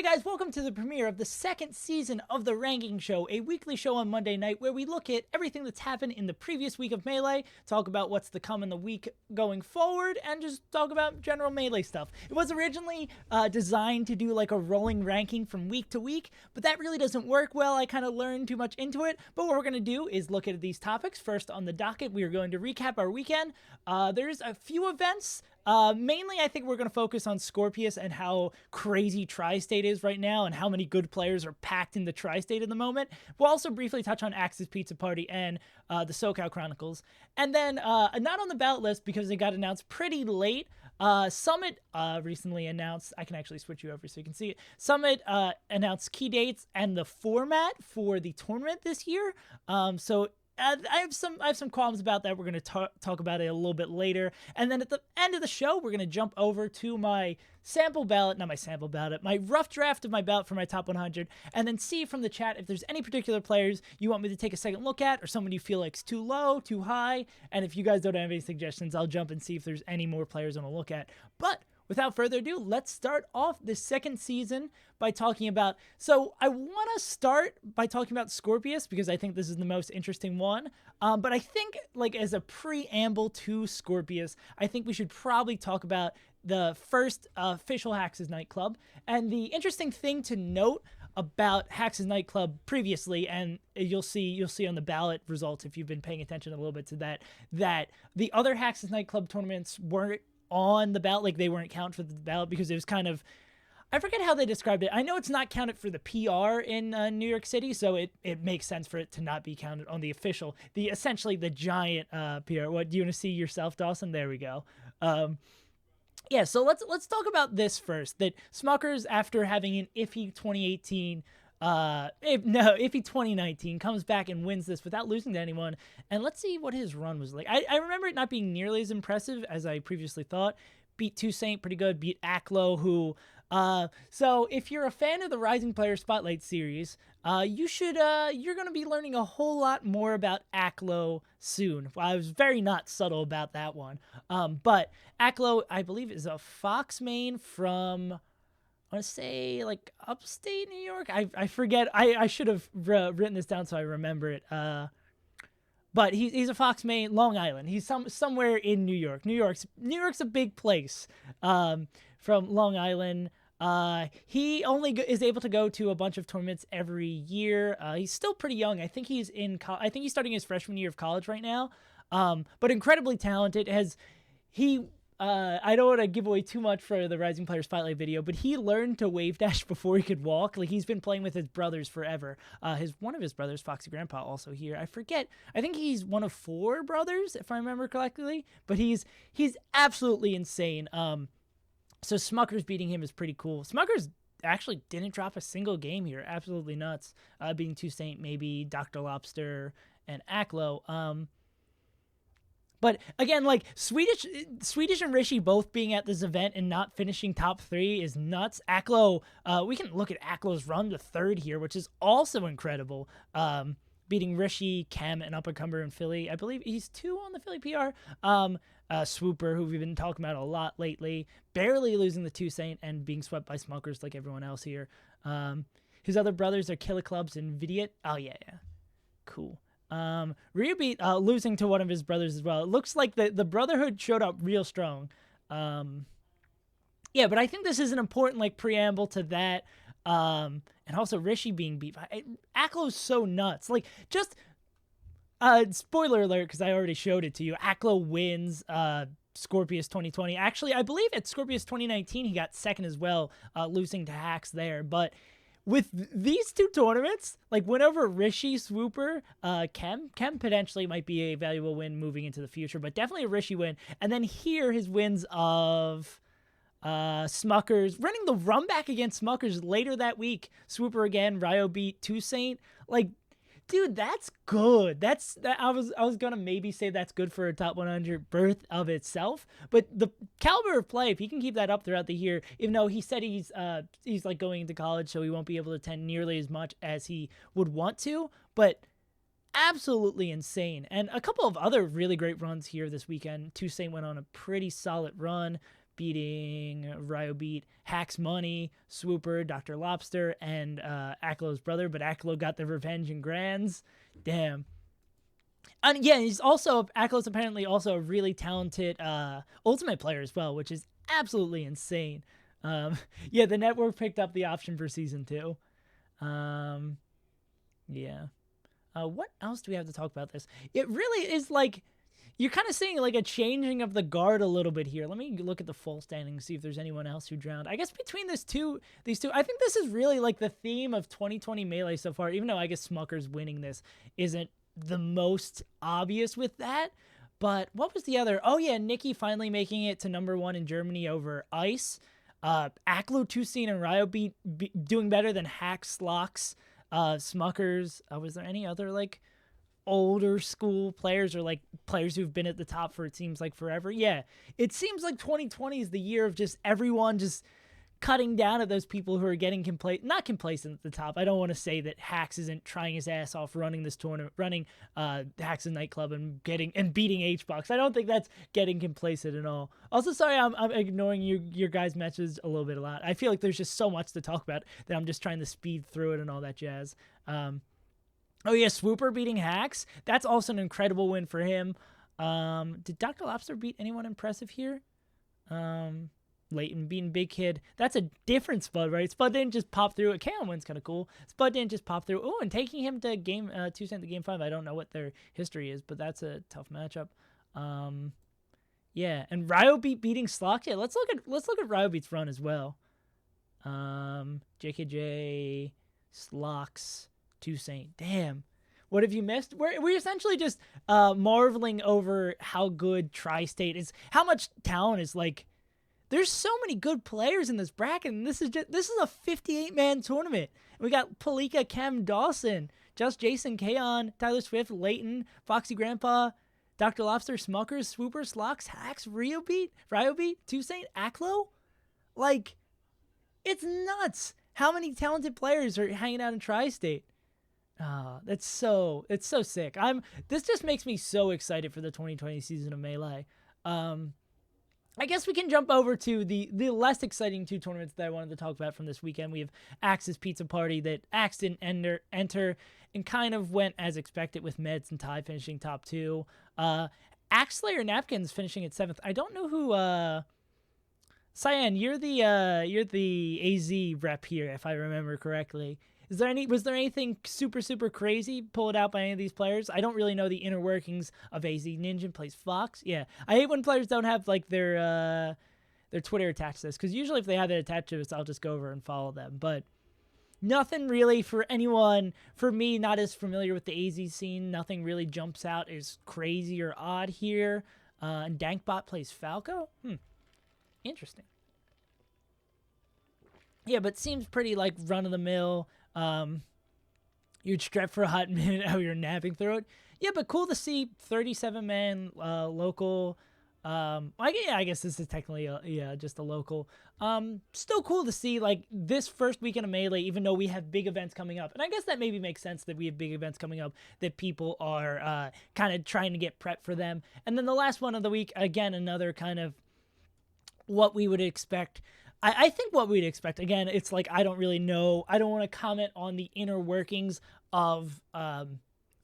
guys, welcome to the premiere of the second season of The Ranking Show, a weekly show on Monday night where we look at everything that's happened in the previous week of Melee, talk about what's to come in the week going forward, and just talk about general Melee stuff. It was originally designed to do like a rolling ranking from week to week, but that really doesn't work well. I kind of learned too much into it, but what we're going to do is look at these topics. First on the docket, we are going to recap our weekend. There's a few events. Mainly, I think we're going to focus on Scorpius and how crazy Tri-State is right now and how many good players are packed in the Tri-State at the moment. We'll also briefly touch on Axe's Pizza Party and the SoCal Chronicles. And then, not on the ballot list because it got announced pretty late, Summit recently announced, I can actually switch you over so you can see it. Summit announced key dates and the format for the tournament this year. I have some qualms about that. We're going to talk about it a little bit later. And then at the end of the show, we're going to jump over to my my rough draft of my ballot for my top 100, and then see from the chat if there's any particular players you want me to take a second look at or someone you feel like's too low, too high. And if you guys don't have any suggestions, I'll jump and see if there's any more players I want to look at. But without further ado, let's start off this second season by talking about... So I want to start by talking about Scorpius because I think this is the most interesting one. But I think, like, as a preamble to Scorpius, I think we should probably talk about the first official Hax's Nightclub. And the interesting thing to note about Hax's Nightclub previously, and you'll see on the ballot results if you've been paying attention a little bit to that the other Hax's Nightclub tournaments weren't on the ballot, like they weren't counted for the ballot because it was kind of, I forget how they described it. I know it's not counted for the PR in New York City, so it makes sense for it to not be counted on the official, essentially the giant PR. What, do you want to see yourself, Dawson? There we go. Yeah, so let's talk about this first. That Smuckers, after having an iffy 2018, iffy 2019, comes back and wins this without losing to anyone. And let's see what his run was like. I remember it not being nearly as impressive as I previously thought. Beat 2Saint pretty good. Beat Aklo, who... so if you're a fan of the Rising Player Spotlight series, you're going to be learning a whole lot more about Aklo soon. I was very not subtle about that one. But Aklo, I believe, is a Fox main from, I want to say, like, upstate New York? I forget. I should have written this down so I remember it. But he's a Fox main, Long Island. He's somewhere in New York. New York's a big place. From Long Island. He only is able to go to a bunch of tournaments every year. He's still pretty young. I think he's I think he's starting his freshman year of college right now. But incredibly talented. I don't want to give away too much for the Rising Player Spotlight video, but he learned to wave dash before he could walk. Like, he's been playing with his brothers forever. One of his brothers, Foxy Grandpa, also here. I forget. I think he's one of 4 brothers, if I remember correctly. But he's absolutely insane. So Smuckers beating him is pretty cool. Smuckers actually didn't drop a single game here. Absolutely nuts. Beating 2Saint, maybe Dr. Lobster, and Aklo. But again, like, Swedish and Rishi both being at this event and not finishing top 3 is nuts. Aklo, we can look at Aklo's run to 3rd here, which is also incredible. Beating Rishi, Chem, and Uppercumber in Philly. I believe he's 2 on the Philly PR. Swooper, who we've been talking about a lot lately, barely losing the 2Saint and being swept by Smuckers like everyone else here. His other brothers are Killer Clubs and Vidiot. Oh, yeah. Cool. Ryu beat losing to one of his brothers as well. It looks like the Brotherhood showed up real strong. Yeah, but I think this is an important, like, preamble to that. And also Rishi being beat by... Aklo's so nuts. Like, just... spoiler alert, because I already showed it to you. Aklo wins Scorpius 2020. Actually, I believe at Scorpius 2019 he got 2nd as well, losing to Hax there. But with these 2 tournaments, like, win over Rishi, Swooper, Chem potentially might be a valuable win moving into the future, but definitely a Rishi win. And then here, his wins of... Smuckers, running the run back against Smuckers later that week. Swooper again, Ryo beat 2Saint. Like, dude, that's good. I was gonna maybe say that's good for a top 100 berth of itself, but the caliber of play, if he can keep that up throughout the year, even though he said he's like going into college, so he won't be able to attend nearly as much as he would want to, but absolutely insane. And a couple of other really great runs here this weekend. 2Saint went on a pretty solid run. beating Ryo beat Hacks Money, Swooper, Dr. Lobster, and Aklo's brother, but Aklo got the revenge in Grands. Damn. And yeah, Aklo's apparently also a really talented Ultimate player as well, which is absolutely insane. Yeah, the network picked up the option for Season 2. Yeah. What else do we have to talk about this? It really is like, you're kind of seeing like a changing of the guard a little bit here. Let me look at the full standings, see if there's anyone else who drowned. I guess between these two, I think this is really like the theme of 2020 Melee so far, even though I guess Smucker's winning this isn't the most obvious with that. But what was the other? Oh yeah, Nikki finally making it to #1 in Germany over Ice. Aklo, Tusine, and Ryo doing better than Hacks, Locks, Smuckers. Was there any other like older school players or like players who've been at the top for it seems like forever? Yeah, it seems like 2020 is the year of just everyone just cutting down at those people who are getting not complacent at the top. I don't want to say that Hacks isn't trying his ass off running this tournament, running Hacks' nightclub and beating HBox. I don't think that's getting complacent at all. Also, sorry, I'm ignoring your guys' matches a little bit a lot. I feel like there's just so much to talk about that I'm just trying to speed through it and all that jazz. Oh yeah, Swooper beating Hacks. That's also an incredible win for him. Did Dr. Lobster beat anyone impressive here? Leighton beating Big Kid. That's a different Spud, right? Spud didn't just pop through. KM win's kind of cool. Spud didn't just pop through. Oh, and taking him to game 2 cent to game 5. I don't know what their history is, but that's a tough matchup. Yeah, and Ryo beating Slock. Yeah, let's look at Ryo beat's run as well. JKJ, Slocks, 2 Saint. Damn. What have you missed? We're essentially just marveling over how good Tri-State is, how much talent is like. There's so many good players in this bracket, and this is a 58-man tournament. We got Palika, Kem, Dawson, Just Jason, Kaon, Tyler Swift, Leighton, Foxy Grandpa, Dr. Lobster, Smuckers, Swoopers, Locks, Hacks, Ryo beat, 2 Saint, Aklo. Like, it's nuts how many talented players are hanging out in Tri-State. It's so sick. This just makes me so excited for the 2020 season of Melee. I guess we can jump over to the less exciting 2 tournaments that I wanted to talk about from this weekend. We have Axe's Pizza Party that Axe didn't enter and kind of went as expected with Meds and Ty finishing top 2. Axe Slayer Napkins finishing at 7th. I don't know who Cyan, you're the AZ rep here, if I remember correctly. Was there anything super crazy pulled out by any of these players? I don't really know the inner workings of AZ. Ninja plays Fox. Yeah, I hate when players don't have like their Twitter attached to this, because usually if they have it attached to this, I'll just go over and follow them. But nothing really for anyone. For me, not as familiar with the AZ scene, nothing really jumps out as crazy or odd here. And Dankbot plays Falco. Interesting. Yeah, but seems pretty like run of the mill. You'd strep for a hot minute how you're napping through it. Yeah, but cool to see 37-man local. I guess this is technically just a local. Still cool to see like this first weekend of Melee, even though we have big events coming up. And I guess that maybe makes sense that we have big events coming up, that people are kind of trying to get prepped for them. And then the last one of the week, again, another kind of what we would expect. I think what we'd expect, again, it's like I don't really know. I don't want to comment on the inner workings of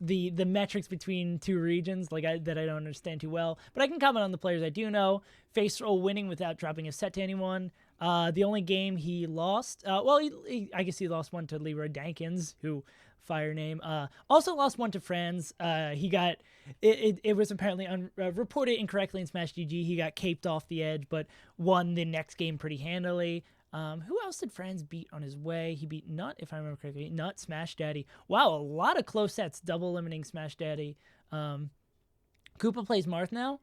the metrics between 2 regions that I don't understand too well. But I can comment on the players I do know. Face Roll winning without dropping a set to anyone. The only game he lost, I guess he lost one to Leroy Dankins, who, fire name, also lost one to Franz. He got, it was apparently reported incorrectly in Smash GG. He got caped off the edge, but won the next game pretty handily. Who else did Franz beat on his way? He beat Nut, if I remember correctly. Nut, Smash Daddy. Wow, a lot of close sets, double eliminating Smash Daddy. Koopa plays Marth now.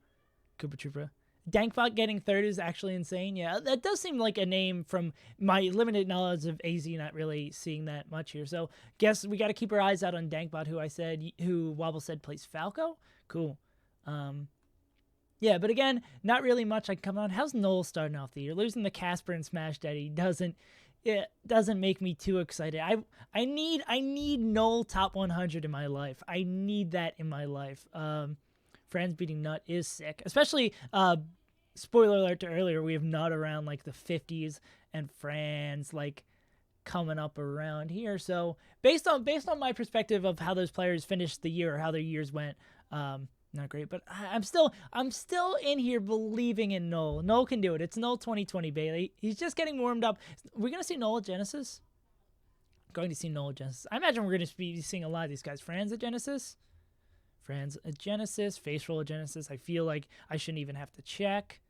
Koopa Troopa. Dankbot getting 3rd is actually insane. Yeah, that does seem like a name from my limited knowledge of AZ, not really seeing that much here. So guess we got to keep our eyes out on Dankbot, who Wobble said plays Falco. Cool. Yeah, but again, not really much I can come on. How's Noel starting off the year? Losing to Casper and Smash Daddy doesn't make me too excited. I need Noel top 100 in my life. I need that in my life. Franz beating Nut is sick, especially spoiler alert to earlier, we have not around like the 50s and Franz like coming up around here. So based on my perspective of how those players finished the year or how their years went, not great. But I'm still in here believing in Noel. Noel can do it. It's Noel 2020, Bailey. He's just getting warmed up. We're gonna see Noel at Genesis. Going to see Noel at Genesis. I imagine we're going to be seeing a lot of these guys. Franz at Genesis. Face roll at Genesis. I feel like I shouldn't even have to check.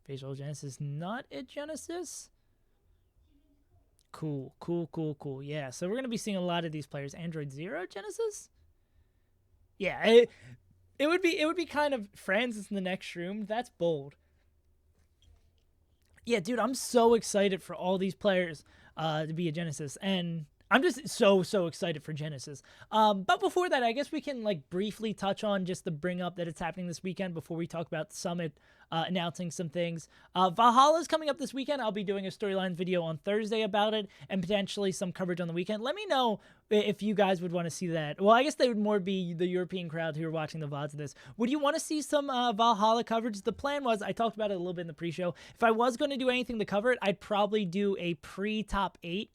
Face roll at Genesis not at Genesis. Cool. Yeah, so we're going to be seeing a lot of these players. Android Zero at Genesis? Yeah, it would be kind of Franz is in the next room. That's bold. Yeah, dude, I'm so excited for all these players to be at Genesis, and I'm just so excited for Genesis. But before that, I guess we can like briefly touch on just the bring up that it's happening this weekend before we talk about the Summit announcing some things. Valhalla's coming up this weekend. I'll be doing a storyline video on Thursday about it and potentially some coverage on the weekend. Let me know if you guys would want to see that. Well, I guess they would more be the European crowd who are watching the VODs of this. Would you want to see some Valhalla coverage? The plan was, I talked about it a little bit in the pre-show. If I was going to do anything to cover it, I'd probably do a pre-top 8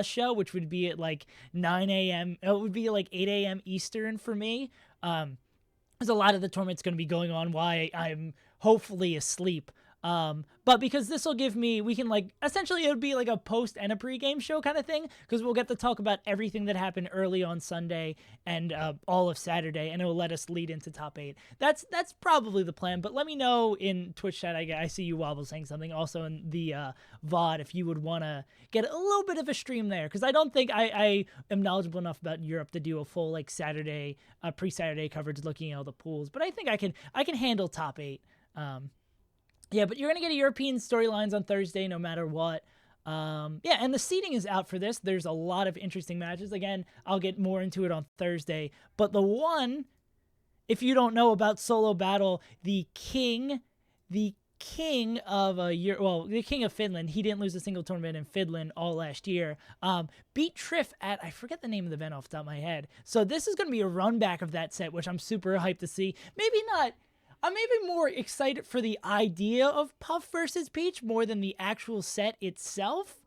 show, which would be at like 9 a.m. It would be like 8 a.m. Eastern for me. There's a lot of the tournament's going to be going on while I'm hopefully asleep. But because this will give me, we can like, essentially it would be like a post and a pre-game show kind of thing, because we'll get to talk about everything that happened early on Sunday and all of Saturday, and it will let us lead into top 8. That's probably the plan, but let me know in Twitch chat. I see you Wobble saying something also in the VOD if you would want to get a little bit of a stream there, because I don't think I am knowledgeable enough about Europe to do a full like Saturday, pre-Saturday coverage looking at all the pools, but I think I can handle top 8. Yeah, but you're going to get a European storylines on Thursday no matter what. Yeah, and the seating is out for this. There's a lot of interesting matches. Again, I'll get more into it on Thursday. But the one, if you don't know about Solo Battle, the king of the king of Finland, he didn't lose a single tournament in Finland all last year, beat Triff at, I forget the name of the event off the top of my head. So this is going to be a run back of that set, which I'm super hyped to see. I'm maybe more excited for the idea of Puff versus Peach more than the actual set itself,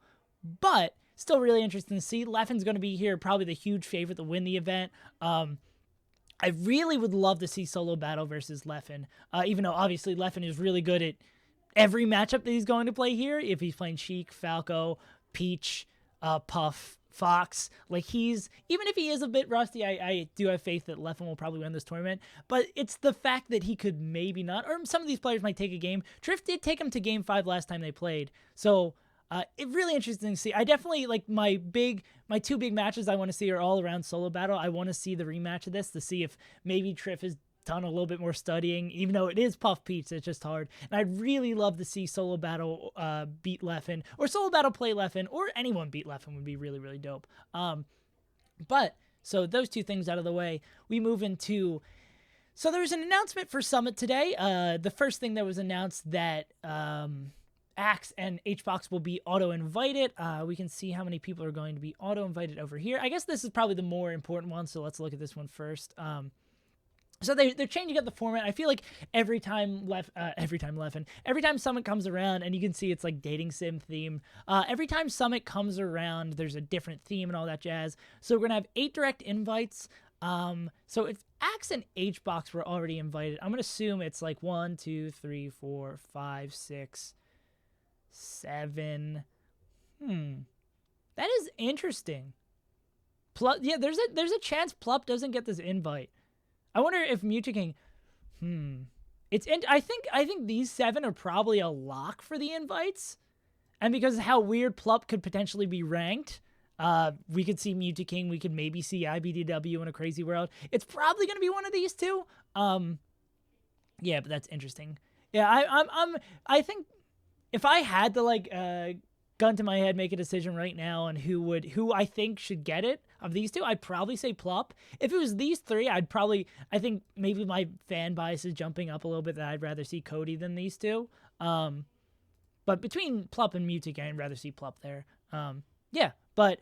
but still really interesting to see. Leffen's going to be here, probably the huge favorite to win the event. I really would love to see Solo Battle versus Leffen, even though obviously Leffen is really good at every matchup that he's going to play here. If he's playing Sheik, Falco, Peach, Puff, Fox, like even if he is a bit rusty, I do have faith that Leffen will probably win this tournament, but it's the fact that he could maybe not, or some of these players might take a game. Triff did take him to game 5 last time they played, so it's really interesting to see. I definitely, like, my 2 big matches I want to see are all around Solo Battle. I want to see the rematch of this to see if maybe Triff is done a little bit more studying, even though it is Puff Peach, it's just hard. And I'd really love to see Solo Battle beat Leffen, or Solo Battle play Leffen, or anyone beat Leffen would be really, really dope. But, so those 2 things out of the way, we move into... So there was an announcement for Summit today. The first thing that was announced that Axe and HBox will be auto-invited. We can see how many people are going to be auto-invited over here. I guess this is probably the more important one, so let's look at this one first. So they're changing up the format. I feel like every time Summit comes around, and you can see it's like dating sim theme. Every time Summit comes around, there's a different theme and all that jazz. So we're gonna have 8 direct invites. So if Axe and HBox were already invited, I'm gonna assume it's like 1, 2, 3, 4, 5, 6, 7. That is interesting. Yeah, there's a chance Plup doesn't get this invite. I wonder if Mewtwo King, I think these 7 are probably a lock for the invites, and because of how weird Plup could potentially be ranked, we could see Mewtwo King, we could maybe see IBDW in a crazy world. It's probably gonna be one of these 2. Yeah, but that's interesting. Yeah, I think if I had to like gun to my head make a decision right now on who I think should get it of these 2, I'd probably say Plup. If it was these 3, I think maybe my fan bias is jumping up a little bit that I'd rather see Cody than these 2. But between Plup and Mewtwo, I'd rather see Plup there. Yeah, but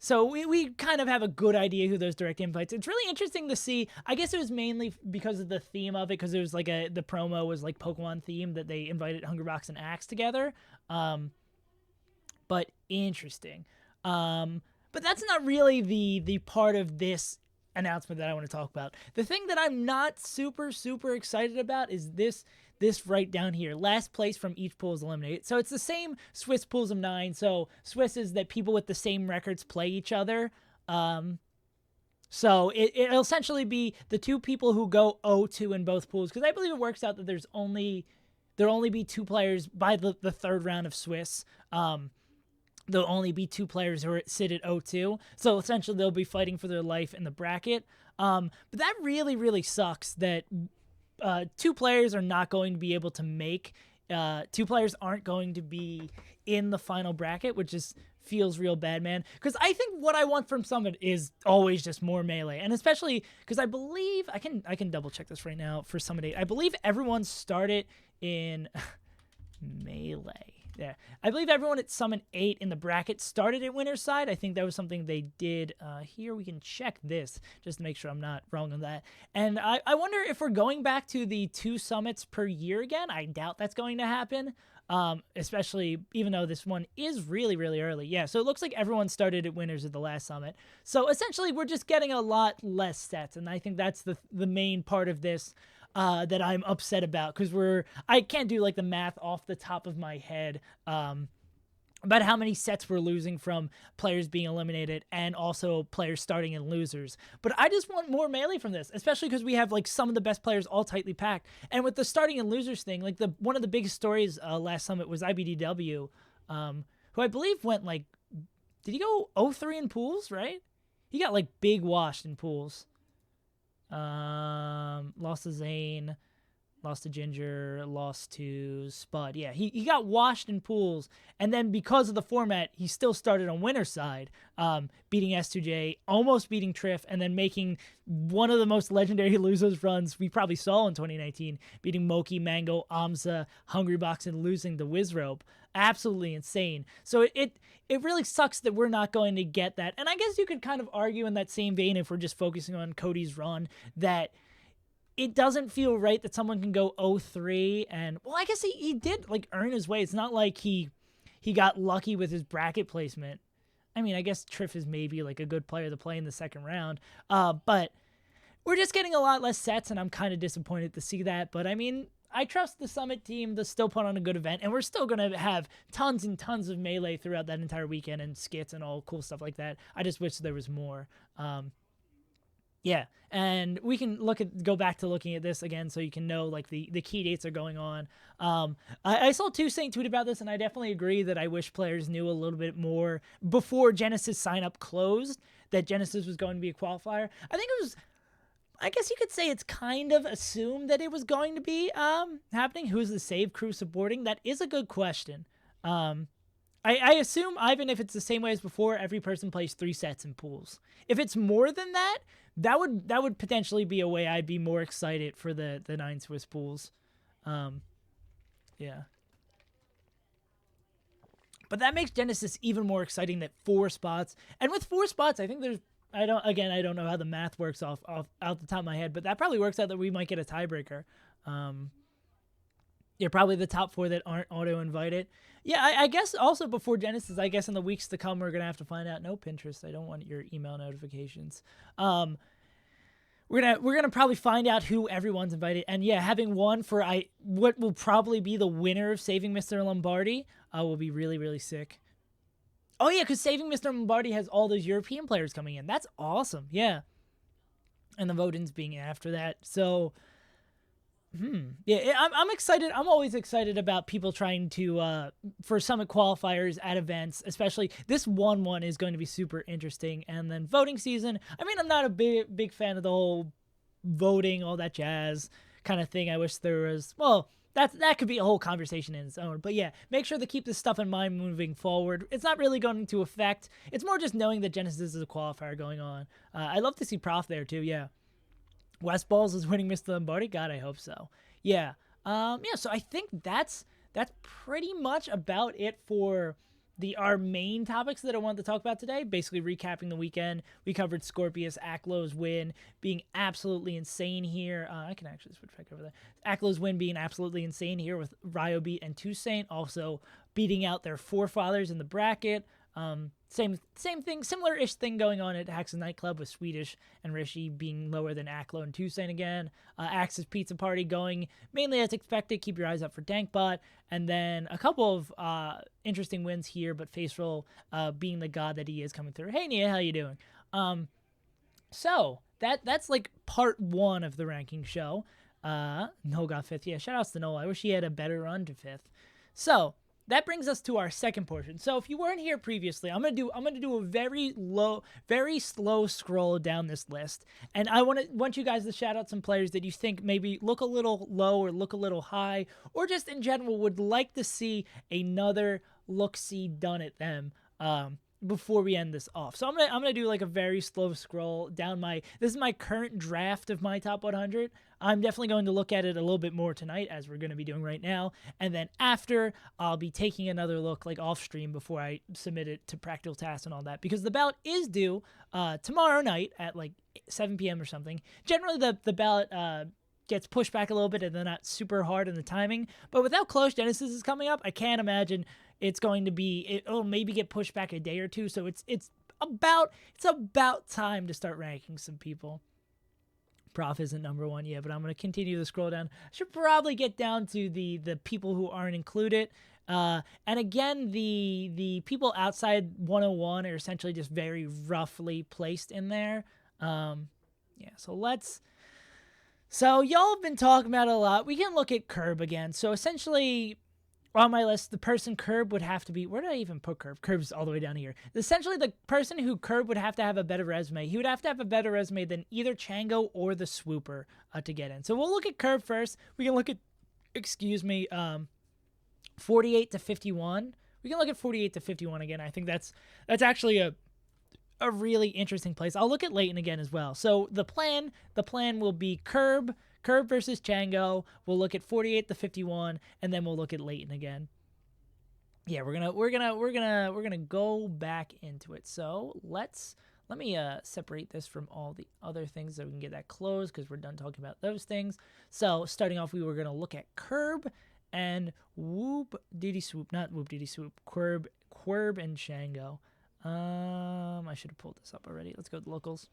So we kind of have a good idea who those direct invites. It's really interesting to see. I guess it was mainly because of the theme of it, because it was like the promo was like Pokemon themed that they invited Hungrybox and Axe together. But interesting. But that's not really the part of this announcement that I want to talk about. The thing that I'm not super excited about is this right down here. Last place from each pool is eliminated. So it's the same Swiss pools of 9. So Swiss is that people with the same records play each other. So it'll essentially be the 2 people who go 0-2 in both pools, because I believe it works out that there'll only be 2 players by the 3rd round of Swiss. There'll only be 2 players who sit at 0-2. So essentially they'll be fighting for their life in the bracket. But that really sucks that 2 players are not going to be able to make. 2 players aren't going to be in the final bracket, which just feels real bad, man. Because I think what I want from Summit is always just more Melee. And especially because I believe, I can double check this right now for Summit 8. I believe everyone started in Melee. Yeah, I believe everyone at Summit 8 in the bracket started at winner's side. I think that was something they did here. We can check this just to make sure I'm not wrong on that. And I wonder if we're going back to the 2 summits per year again. I doubt that's going to happen, especially even though this one is really early. Yeah, so it looks like everyone started at winners at the last summit. So essentially, we're just getting a lot less sets, and I think that's the main part of this. That I'm upset about, because I can't do like the math off the top of my head about how many sets we're losing from players being eliminated and also players starting in losers. But I just want more Melee from this, especially because we have like some of the best players all tightly packed. And with the starting in losers thing, like one of the biggest stories last summit was IBDW, who I believe went like, did he go 0-3 in pools, right? He got like big washed in pools. Lost to Zane, lost to Ginger, lost to Spud. Yeah, he got washed in pools, and then because of the format, he still started on winner's side, beating S2J, almost beating Triff, and then making one of the most legendary losers runs we probably saw in 2019, beating Moki, Mango, Amza, Hungrybox, and losing to Wizrobe. Absolutely insane. So it really sucks that we're not going to get that. And I guess you could kind of argue in that same vein, if we're just focusing on Cody's run, that it doesn't feel right that someone can go 0-3 and, well, I guess he did like earn his way. It's not like he got lucky with his bracket placement. I mean, I guess Triff is maybe like a good player to play in the second round. But we're just getting a lot less sets, and I'm kind of disappointed to see that. But I mean, I trust the Summit team to still put on a good event, and we're still going to have tons and tons of Melee throughout that entire weekend and skits and all cool stuff like that. I just wish there was more. Yeah, and we can go back to looking at this again so you can know like the key dates are going on. I saw Saint tweet about this, and I definitely agree that I wish players knew a little bit more before Genesis sign-up closed that Genesis was going to be a qualifier. I guess you could say it's kind of assumed that it was going to be happening. Who's the save crew supporting? That is a good question. I assume, Ivan, if it's the same way as before, every person plays 3 sets in pools. If it's more than that, that would potentially be a way I'd be more excited for the 9 Swiss pools. Yeah. But that makes Genesis even more exciting, that 4 spots. And with 4 spots, I think I don't know how the math works off out the top of my head, but that probably works out that we might get a tiebreaker. Yeah, probably the top 4 that aren't auto-invited. Yeah, I guess also before Genesis, I guess in the weeks to come, we're going to have to find out. No, Pinterest, I don't want your email notifications. We're gonna probably find out who everyone's invited. And yeah, having one for what will probably be the winner of Saving Mr. Lombardi will be really sick. Oh yeah, because Saving Mr. Lombardi has all those European players coming in. That's awesome. Yeah. And the voting's being after that. So yeah, I'm excited. I'm always excited about people trying to for Summit qualifiers at events, especially this one is going to be super interesting. And then voting season. I mean, I'm not a big fan of the whole voting, all that jazz kind of thing. I wish there was, well, that could be a whole conversation in its own. But yeah, make sure to keep this stuff in mind moving forward. It's not really going to affect. It's more just knowing that Genesis is a qualifier going on. I love to see Prof there too. Yeah. West Balls is winning Mr. Lombardi. God, I hope so. Yeah. Yeah. So I think that's pretty much about it for our main topics that I wanted to talk about today. Basically rcapping the weekend. We covered Scorpius Aklow's win being absolutely insane here. I can actually switch back over there. Aklow's win being absolutely insane here with Ryobeat and Toussaint also beating out their forefathers in the bracket. Same thing, similar-ish thing going on at Hax's Nightclub with Swedish and Rishi being lower than Aklo and Toussaint again. Axe's Pizza Party going mainly as expected. Keep your eyes up for Dankbot. And then a couple of interesting wins here, but Faceroll being the god that he is coming through. Hey, Nia, how you doing? So that's like part 1 of the ranking show. Noel got 5th. Yeah, shout outs to Noel. I wish he had a better run to 5th. So that brings us to our second portion. So if you weren't here previously, I'm gonna do a very slow scroll down this list, and I want you guys to shout out some players that you think maybe look a little low or look a little high, or just in general would like to see another look-see done at them. Before we end this off. So I'm gonna do like a very slow scroll down this is my current draft of my top 100. I'm definitely going to look at it a little bit more tonight, as we're going to be doing right now, and then after I'll be taking another look like off stream before I submit it to Practical Tasks and all that, because the ballot is due tomorrow night at like 7 p.m. or something. Generally the ballot gets pushed back a little bit and they're not super hard in the timing, but without Close Genesis is coming up, I can't imagine it's going to be, it'll maybe get pushed back a day or two. So it's about time to start ranking some people. Prof isn't number 1 yet, but I'm going to continue to scroll down. I should probably get down to the people who aren't included. And again, the people outside 101 are essentially just very roughly placed in there. Yeah, so y'all have been talking about it a lot. We can look at Curb again. So essentially, on my list, the person Curb would have to be... Where did I even put Curb? Curb's all the way down here. Essentially, the person who Curb would have to have a better resume. He would have to have a better resume than either Chango or the Swooper to get in. So we'll look at Curb first. We can look at, 48 to 51. We can look at 48 to 51 again. I think that's actually a really interesting place. I'll look at Leighton again as well. So the plan will be Curb versus Chango. We'll look at 48 to 51, and then we'll look at Leighton again. Yeah, we're gonna go back into it. So let me separate this from all the other things so we can get that closed, because we're done talking about those things. So starting off, we were gonna look at Curb and Querb and Chango. I should have pulled this up already. Let's go to locals,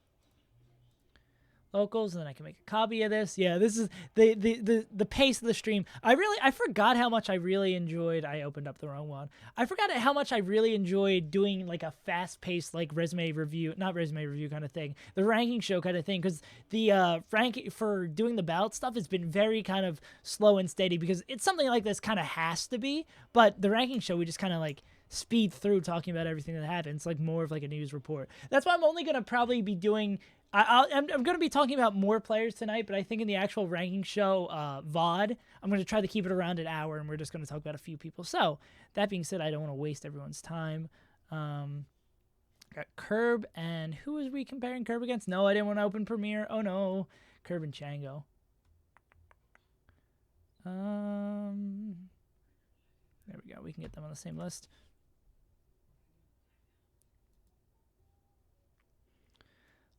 and then I can make a copy of this. Yeah, this is the pace of the stream. I forgot how much I really enjoyed. I opened up the wrong one. I forgot how much I really enjoyed doing like a fast-paced like not resume review kind of thing, the ranking show kind of thing, because the ranking for doing the ballot stuff has been very kind of slow and steady, because it's something like this kind of has to be, but the ranking show we just kind of like speed through talking about everything that happens, like more of like a news report. That's why I'm only going to probably be doing, I'm going to be talking about more players tonight, but I think in the actual ranking show VOD, I'm going to try to keep it around an hour, and we're just going to talk about a few people. So that being said, I don't want to waste everyone's time. Got Curb, and who was we comparing Curb against? No, I didn't want to open Premiere. Oh no, Curb and Chango. There we go. We can get them on the same list.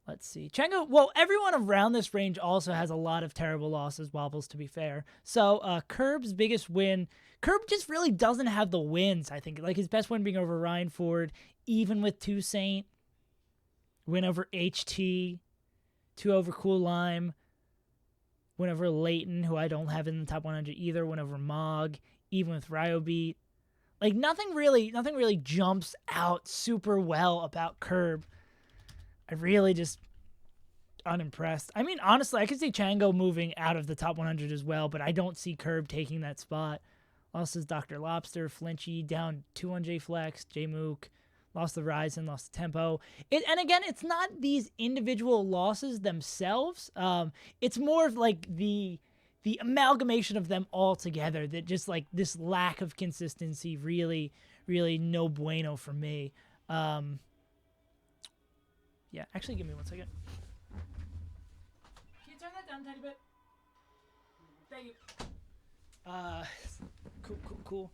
Let's see. Chango, well, everyone around this range also has a lot of terrible losses, Wobbles, to be fair. So, Curb's biggest win, Curb just really doesn't have the wins, I think. Like, his best win being over Ryan Ford, even with Toussaint, win over HT, 2 over Cool Lime, win over Leighton, who I don't have in the top 100 either, win over Mog, even with Ryobeat. Like, nothing really jumps out super well about Curb. I really just unimpressed. I mean, honestly, I could see Chango moving out of the top 100 as well, but I don't see Curb taking that spot. Lost his Dr. Lobster, Flinchy, down 2 on J Flex, J Mook, lost the Ryzen, lost the Tempo. And again, it's not these individual losses themselves. It's more of like the amalgamation of them all together that just like this lack of consistency really, really no bueno for me. Yeah, actually, give me 1 second. Can you turn that down a tiny bit? Thank you. Cool.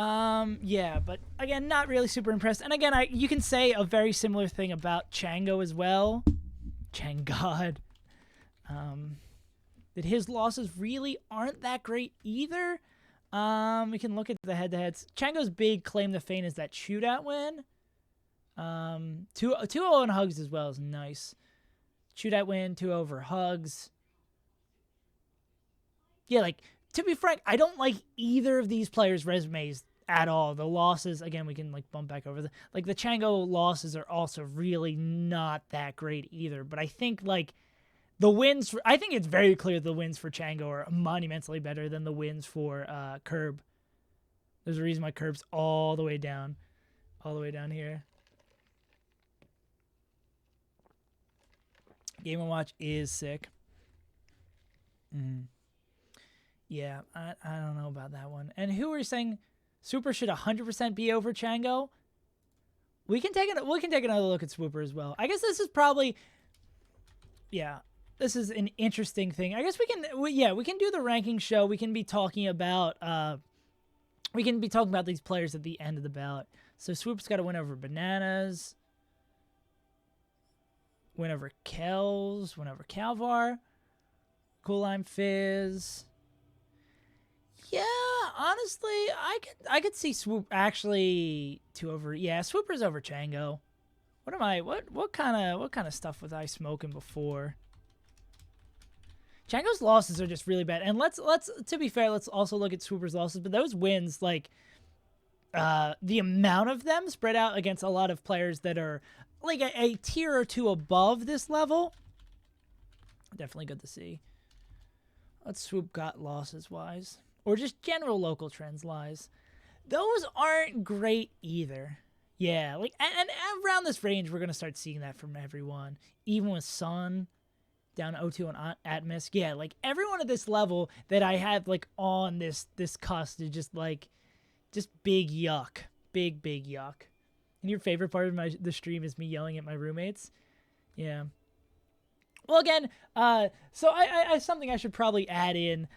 Yeah, but again, not really super impressed. And again, you can say a very similar thing about Chango as well. Changod. That his losses really aren't that great either. We can look at the head-to-heads. Chango's big claim to fame is that shootout win. 2-0 on Hugs as well is nice. Shootout win, 2 over Hugs. Yeah, like, to be frank, I don't like either of these players' resumes at all. The losses, again, we can, like, bump back over. The Chango losses are also really not that great either. But I think, like, the wins, I think it's very clear the wins for Chango are monumentally better than the wins for Curb. There's a reason why Curb's all the way down here. Game & Watch is sick. Yeah, I don't know about that one. And who are saying Swooper should 100% be over Chango? We can take another look at Swooper as well. I guess this is probably, yeah, this is an interesting thing. I guess we can do the ranking show. We can be talking about these players at the end of the ballot. So Swoop's got to win over Bananas, win over Kells, win over Calvar, Cool Lime Fizz. Yeah, honestly, I could see Swoop actually 2 over. Yeah, Swooper's over Chango. What kind of stuff was I smoking before? Chango's losses are just really bad. And let's to be fair, let's also look at Swooper's losses, but those wins, like the amount of them spread out against a lot of players that are like a tier or two above this level. Definitely good to see. What's Swoop got losses wise? Or just general local trends lies. Those aren't great either. Yeah, like and around this range, we're going to start seeing that from everyone. Even with Sun, down 0-2 on Atmos. Yeah, like everyone at this level that I have like on this cusp is just big yuck. Big yuck. And your favorite part of the stream is me yelling at my roommates? Yeah. Well, again, so I something I should probably add in,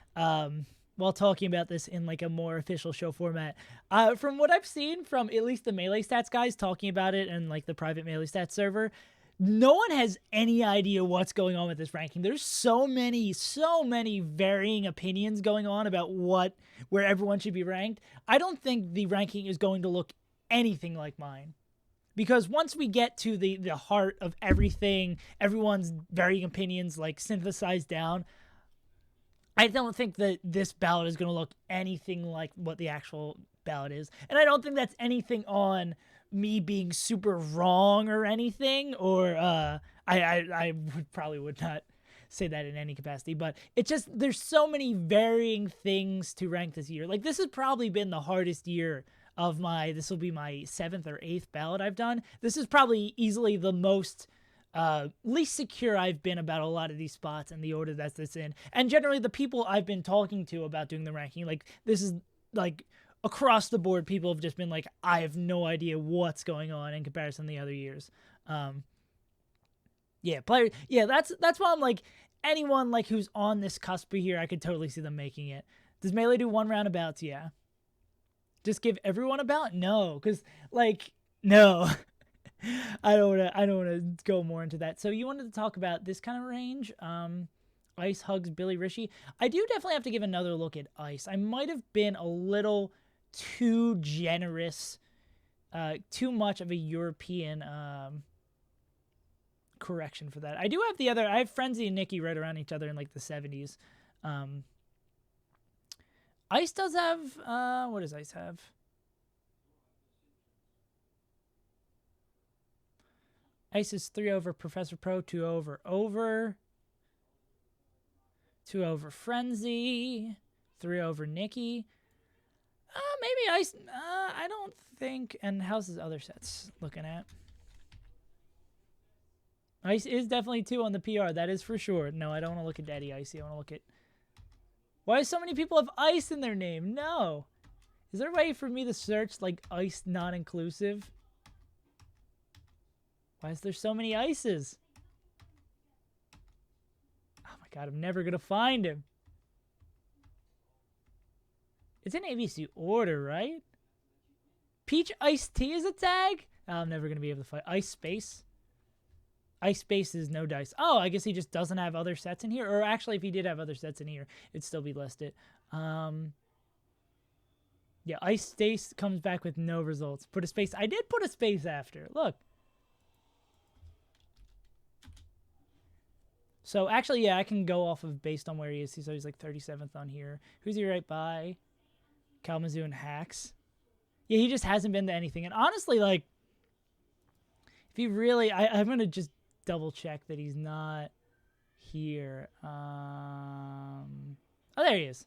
while talking about this in like a more official show format. From what I've seen from at least the Melee Stats guys talking about it and like the private Melee Stats server, no one has any idea what's going on with this ranking. There's so many varying opinions going on about where everyone should be ranked. I don't think the ranking is going to look anything like mine. Because once we get to the heart of everything, everyone's varying opinions like synthesized down, I don't think that this ballot is going to look anything like what the actual ballot is. And I don't think that's anything on me being super wrong or anything, or I would not say that in any capacity, but it's just, there's so many varying things to rank this year. Like, this has probably been the hardest year of this will be my 7th or 8th ballot I've done. This is probably easily the most least secure I've been about a lot of these spots and the order that's in. And generally the people I've been talking to about doing the ranking, like, this is like across the board, people have just been like, I have no idea what's going on in comparison to the other years. Yeah, that's why I'm like, anyone like who's on this cusp here, I could totally see them making it. Does Melee do 1 round of bouts? Yeah. Just give everyone a ballot? No, because like, no. I don't want to go more into that. So you wanted to talk about this kind of range, Ice, Hugs, Billy, Rishi. I do definitely have to give another look at Ice. I might have been a little too generous, too much of a European correction for that. I do have I have Frenzy and Nikki right around each other in like the 70s. Ice does have, what does Ice have? Ice is 3 over Professor Pro, 2 over 2 over Frenzy, 3 over Nikki. Maybe Ice, I don't think, and how's his other sets looking at? Ice is definitely 2 on the PR, that is for sure. No, I don't want to look at Daddy Icy, I want to look at... Why do so many people have Ice in their name? No. Is there a way for me to search, like, Ice non-inclusive? Why is there so many Ices? Oh my god, I'm never gonna find him. It's in ABC order, right? Peach Iced Tea is a tag? I'm never going to be able to fight. Ice Space? Ice Space is no dice. Oh, I guess he just doesn't have other sets in here. Or actually, if he did have other sets in here, it'd still be listed. Yeah, Ice Space comes back with no results. Put a space. I did put a space after. Look. So actually, yeah, I can go off of based on where he is. So he's like 37th on here. Who's he right by? Kalamazoo and Hacks. Yeah, he just hasn't been to anything. And honestly, like, if he really, I'm going to just double check that he's not here. Oh, there he is.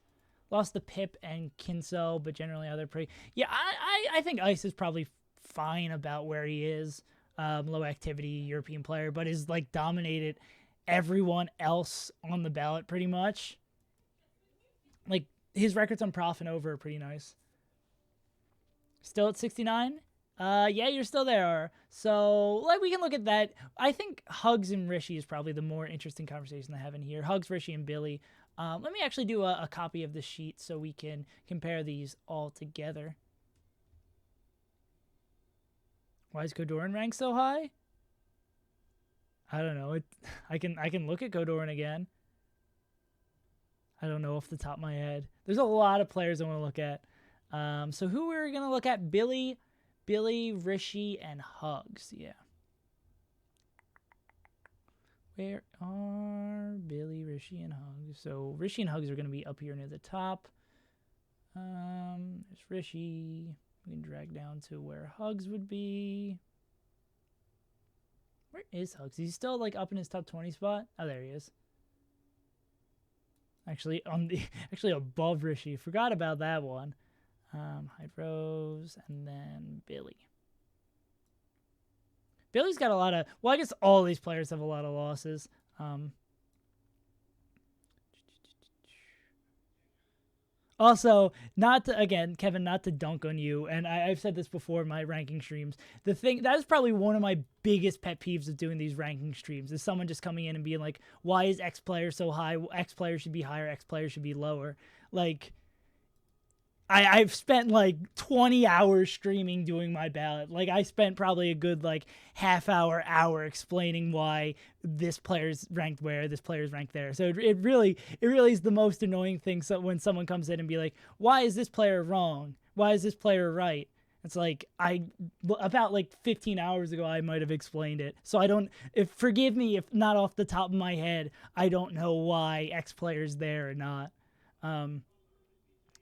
Lost to Pip and Kinso, but generally other pretty. Yeah, I think Ice is probably fine about where he is. Low activity European player, but is like dominated everyone else on the ballot pretty much. Like his records on Prof and over are pretty nice. Still at 69? Yeah, you're still there. So like we can look at that. I think Hugs and Rishi is probably the more interesting conversation to have in here. Hugs, Rishi, and Billy. Let me actually do a copy of the sheet so we can compare these all together. Why is Kodorin ranked so high? I don't know. I can look at Kodorin again. I don't know off the top of my head. There's a lot of players I want to look at. So who we're gonna look at? Billy, Rishi, and Hugs. Yeah. Where are Billy, Rishi, and Hugs? So Rishi and Hugs are going to be up here near the top. There's Rishi. We can drag down to where Hugs would be. Where is Hugs? He's still like up in his top 20 spot. Oh, there he is. Actually, actually above Rishi. Forgot about that one. Hyde Rose and then Billy. Billy's got a lot of... Well, I guess all these players have a lot of losses. Also, not to, again, Kevin, not to dunk on you, and I've said this before in my ranking streams. The thing... That is probably one of my biggest pet peeves of doing these ranking streams, is someone just coming in and being like, why is X player so high? X player should be higher, X player should be lower. Like... I've spent like 20 hours streaming doing my ballot. Like I spent probably a good like half hour explaining why this player's ranked where, this player's ranked there. So it really is the most annoying thing. So when someone comes in and be like, why is this player wrong? Why is this player right? It's like about like 15 hours ago I might have explained it. So I don't, forgive me if not off the top of my head, I don't know why X player's there or not.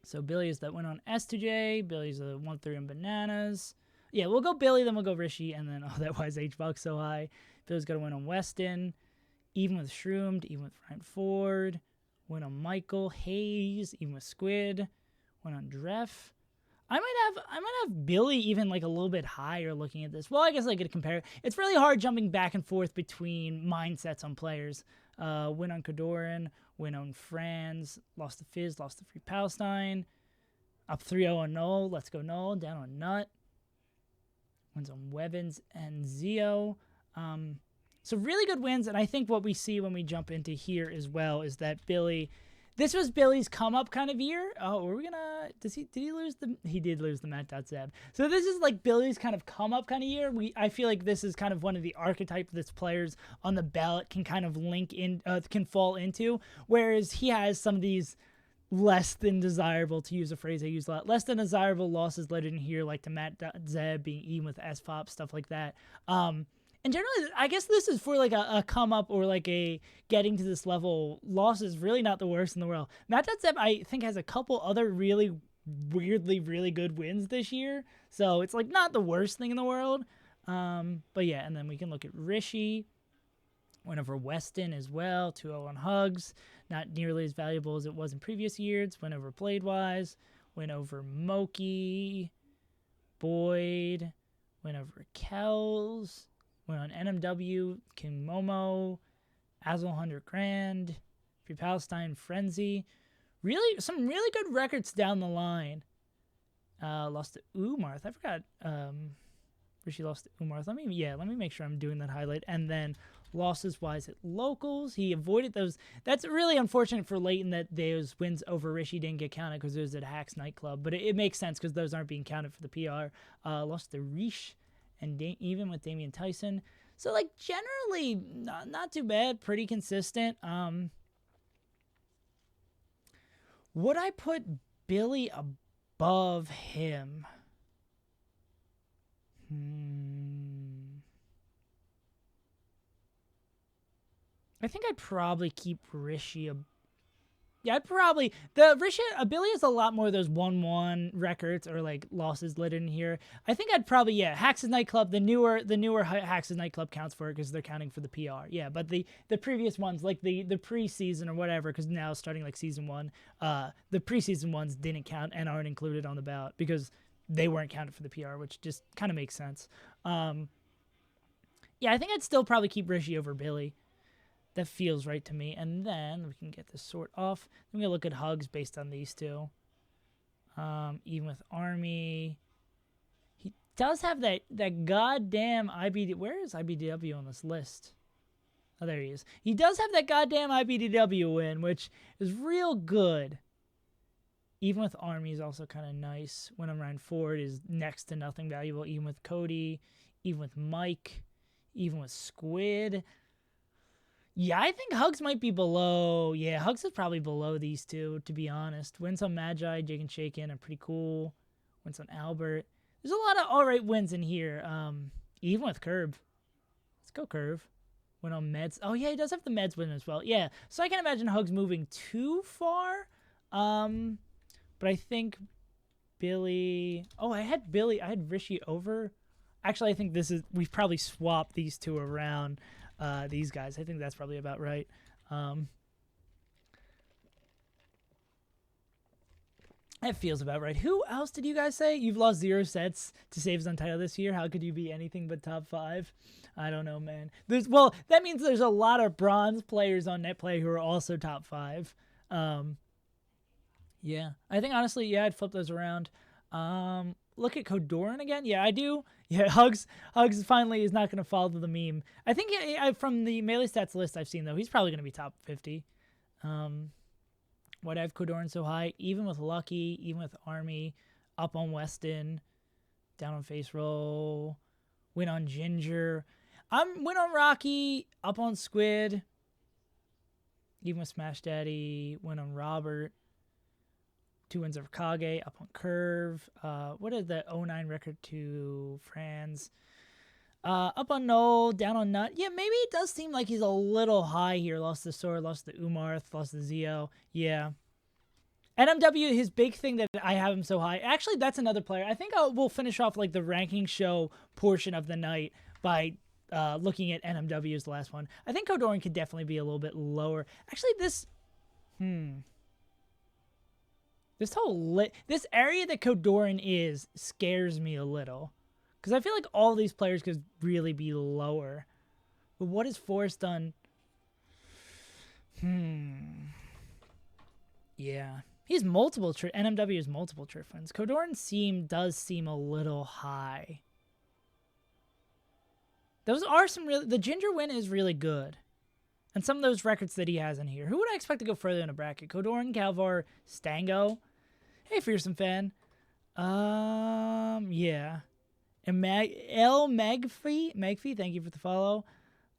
So Billy is that went on S2J. Billy's a 1-3 on Bananas. Yeah, we'll go Billy, then we'll go Rishi, and then, oh, that was H-Box so high. Billy's got to win on Weston. Even with Shroomed, even with Ryan Ford. Win on Michael Hayes, even with Squid. Win on Dreff. I might have Billy even like a little bit higher looking at this. Well, I guess I could compare. It's really hard jumping back and forth between mindsets on players. Win on Kodorin, win on Franz, lost to Fizz, lost to Free Palestine, up 3-0 on Null, let's go Null, down on Nut, wins on Webbins and Zio. So really good wins, and I think what we see when we jump into here as well is that Billy, this was Billy's come-up kind of year. Oh, were we gonna, did he lose the, he did lose the Matt.Zeb. So this is like Billy's kind of come-up kind of year. I feel like this is kind of one of the archetypes that players on the ballot can kind of link in, can fall into, whereas he has some of these less than desirable, to use a phrase I use a lot, less than desirable losses later in here, like to Matt.Zeb being even with S-Pop, stuff like that. And generally, I guess this is for like a come up or like a getting to this level. Loss is really not the worst in the world. Matt.Zeb, I think, has a couple other really weirdly really good wins this year. So it's like not the worst thing in the world. But yeah, and then we can look at Rishi. Went over Weston as well. 2-0 on Hugs. Not nearly as valuable as it was in previous years. Went over Played-Wise. Went over Moki. Boyd. Went over Kells. Went on NMW, King Momo, Azel 100 Grand, Free Palestine, Frenzy. Really, some really good records down the line. Lost to Umarth. I forgot. Rishi lost to Umarth. Let me make sure I'm doing that highlight. And then Losses wise at locals, he avoided those. That's really unfortunate for Leighton that those wins over Rishi didn't get counted because it was at Hacks nightclub, but it makes sense because those aren't being counted for the PR. Lost to Rish and even with Damian Tyson. So like generally not too bad, pretty consistent. Would I put Billy above him? I think I'd probably keep Rishi. Yeah, I'd probably Billy has a lot more of those 1-1 records or like losses littered in here. I think I'd probably Hacks' nightclub. The newer Hacks' nightclub counts for it because they're counting for the PR. Yeah, but the previous ones like the preseason or whatever, because now starting like season 1, the preseason ones didn't count and aren't included on the ballot because they weren't counted for the PR, which just kind of makes sense. Yeah, I think I'd still probably keep Rishi over Billy. That feels right to me. And then we can get this sort off. Then we're going to look at hugs based on these two. Even with Army. He does have that goddamn IBD. Where is IBDW on this list? Oh, there he is. He does have that goddamn IBDW win, which is real good. Even with Army is also kind of nice. When I'm Ryan Ford is next to nothing valuable. Even with Cody. Even with Mike. Even with Squid. Yeah, I think Hugs might be below. Yeah, Hugs is probably below these two, to be honest. Wins on Magi, Jake and Shaken are pretty cool. Wins on Albert. There's a lot of alright wins in here. Even with Curb. Let's go Curve. Win on Meds. Oh, yeah, he does have the Meds win as well. Yeah, so I can't imagine Hugs moving too far. But I think Billy... Oh, I had Rishi over. Actually, I think we've probably swapped these two around. These guys. I think that's probably about right. That feels about right. Who else did you guys say? You've lost 0 sets to SaveAsUntitled this year. How could you be anything but top 5? I don't know, man. That means there's a lot of bronze players on NetPlay who are also top 5. Yeah. I think, honestly, I'd flip those around. Look at Kodoran again. Yeah, I do. Yeah, Hugs finally is not going to fall to the meme. I think from the Melee Stats list I've seen, though, he's probably going to be top 50. Why'd I have Kodoran so high? Even with Lucky, even with Army, up on Weston, down on Face Roll, win on Ginger. Win on Rocky, up on Squid, even with Smash Daddy, win on Robert. 2 wins over Kage, up on Curve. What is the 09 record to Franz? Up on Noel, down on Nut. Yeah, maybe it does seem like he's a little high here. Lost to Sora, lost to Umarth, lost to Zio. Yeah. NMW, his big thing that I have him so high. Actually, that's another player. I think we'll finish off like the ranking show portion of the night by looking at NMW as the last one. I think Kodoran could definitely be a little bit lower. Actually, this area that Kodoran is scares me a little. Because I feel like all these players could really be lower. But what has Forrest done? Yeah. He's multiple NMW is multiple trip wins. Kodoran does seem a little high. Those are some really... The Ginger win is really good. And some of those records that he has in here. Who would I expect to go further in a bracket? Kodoran, Calvar, Stango. Hey, Fearsome Fan. Yeah. And Magfie, thank you for the follow.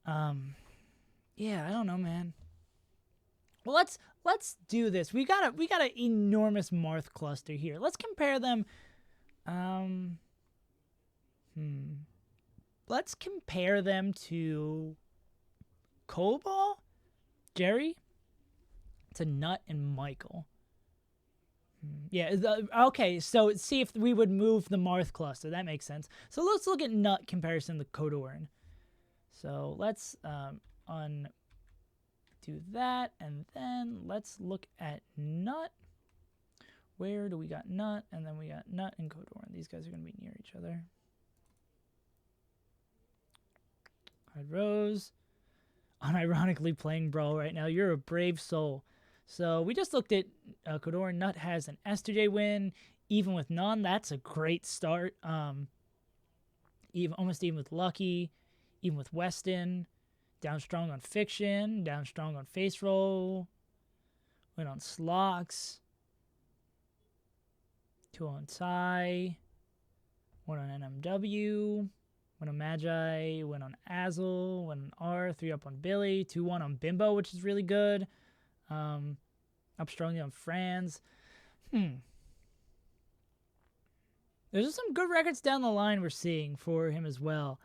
Yeah, I don't know, man. Well, let's do this. We got an enormous Marth cluster here. Let's compare them. Let's compare them to Cobalt, Jerry, to Nut, and Michael. Yeah, okay, so see if we would move the Marth cluster. That makes sense. So let's look at Nut comparison to Kodoran. So let's undo that, and then let's look at Nut. Where do we got Nut? And then we got Nut and Kodoran. These guys are going to be near each other. Red Rose. Unironically playing Brawl right now. You're a brave soul. So we just looked at Kodoran. Nut has an S2J win. Even with none, that's a great start. Almost even with Lucky. Even with Weston. Down strong on Fiction. Down strong on Face Roll. Win on Slocks. 2 on Psy. 1 on NMW. 1 on Magi. 1 on Azel. 1 on R. 3 up on Billy. 2-1 on Bimbo, which is really good. Up strongly on Franz. There's some good records down the line we're seeing for him as well.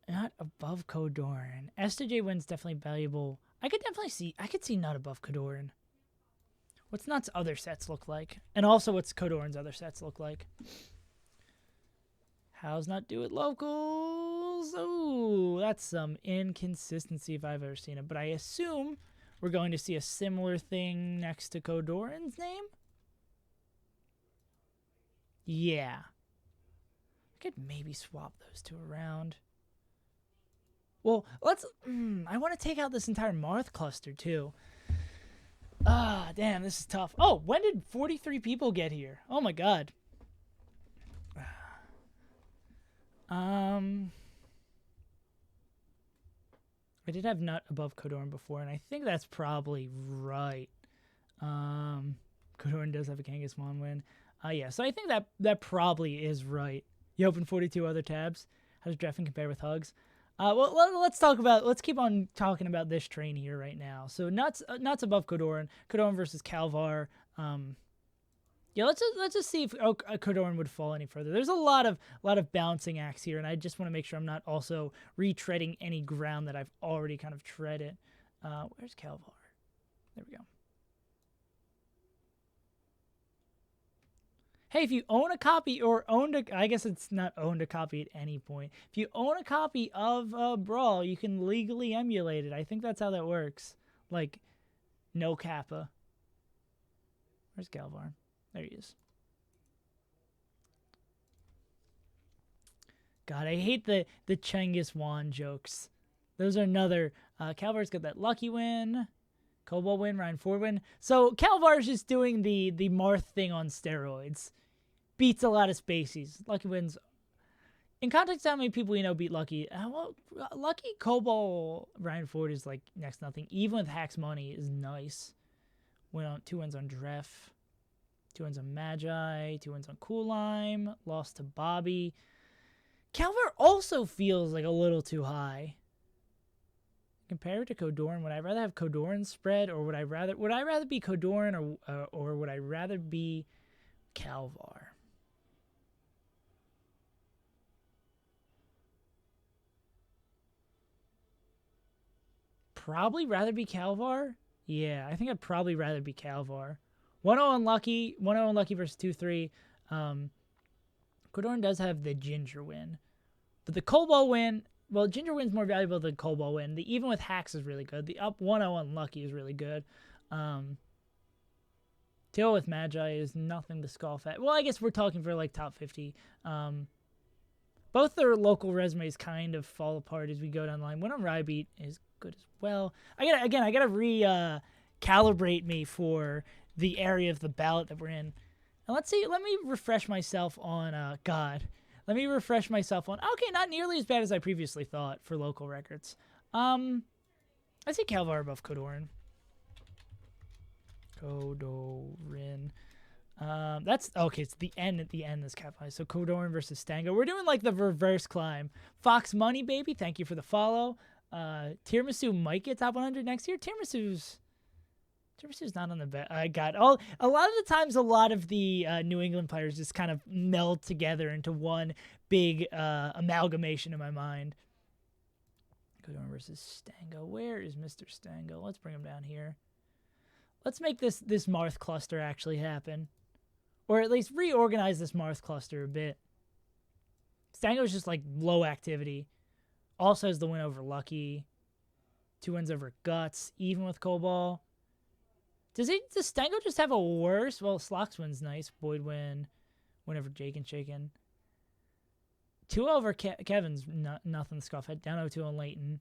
Not above Kodorin. S2J wins definitely valuable. I could see not above Kodorin. What's Nut's other sets look like? And also what's Kodorin's other sets look like? How's Nut do it locals? Ooh, that's some inconsistency if I've ever seen it. But I assume we're going to see a similar thing next to Kodorin's name? Yeah. I could maybe swap those two around. Well, let's... I want to take out this entire Marth cluster, too. Ah, damn, this is tough. Oh, when did 43 people get here? Oh, my God. I did have Nut above Kodorin before, and I think that's probably right. Kodorin does have a Kangaskhan win. Yeah, so I think that probably is right. You open 42 other tabs. How does drafting compare with Hugs? Well, let's keep on talking about this train here right now. So Nuts above Kodorin. Kodorin versus Kalvar. Yeah, let's just see if Kodorin would fall any further. There's a lot of bouncing acts here, and I just want to make sure I'm not also retreading any ground that I've already kind of treaded. Where's Kalvar? There we go. Hey, if you own a copy or I guess it's not owned a copy at any point. If you own a copy of Brawl, you can legally emulate it. I think that's how that works. Like, no Kappa. Where's Kalvar? There he is. God, I hate the Chenghis Wan jokes. Those are another. Kalvar's got that lucky win. Cobalt win, Ryan Ford win. So Kalvar's just doing the Marth thing on steroids. Beats a lot of spacies. Lucky wins. In context, how many people you know beat Lucky? Well, Lucky Cobalt Ryan Ford is like next to nothing. Even with Hack's money is nice. 2 wins on Dref. 2 wins on Magi. 2 wins on Cool Lime. Lost to Bobby. Kalvar also feels like a little too high. Compared to Kodorin, would I rather have Kodorin spread, or would I rather be Kodorin, or would I rather be Kalvar? Probably rather be Kalvar. Yeah, I think I'd probably rather be Kalvar. 1-0 unlucky. 1-0 unlucky versus 2-3. Kodorin does have the Ginger win, but the Cobalt win. Well, Ginger win's more valuable than Cobalt win. The even with Hacks is really good. The up 1-0 unlucky is really good. 2-0 with Magi is nothing to scoff at. Well, I guess we're talking for like top 50. Both their local resumes kind of fall apart as we go down the line. 1 on Rybeat is good as well. I gotta calibrate me for the area of the ballot that we're in. And let's see. Let me refresh myself on God. Let me refresh myself on... Okay, not nearly as bad as I previously thought for local records. I see Kalvar above Kodorin. That's... Okay, it's the end at the end this Kalvar. So Kodorin versus Stango. We're doing like the reverse climb. Fox Money, baby. Thank you for the follow. Tiramisu might get top 100 next year. Tiramisu's not on the bet. A lot of the times, a lot of the New England players just kind of meld together into one big amalgamation in my mind. Kodorin versus Stango. Where is Mr. Stango? Let's bring him down here. Let's make this Marth cluster actually happen. Or at least reorganize this Marth cluster a bit. Stango's just like low activity. Also has the win over Lucky. 2 wins over Guts, even with Cobalt. Does Stango just have a worse? Well, Slocks win's nice. Boyd win over Jake and Shaken. 2 over Kevin's nothing to scoff at. Down 0-2 on Leighton.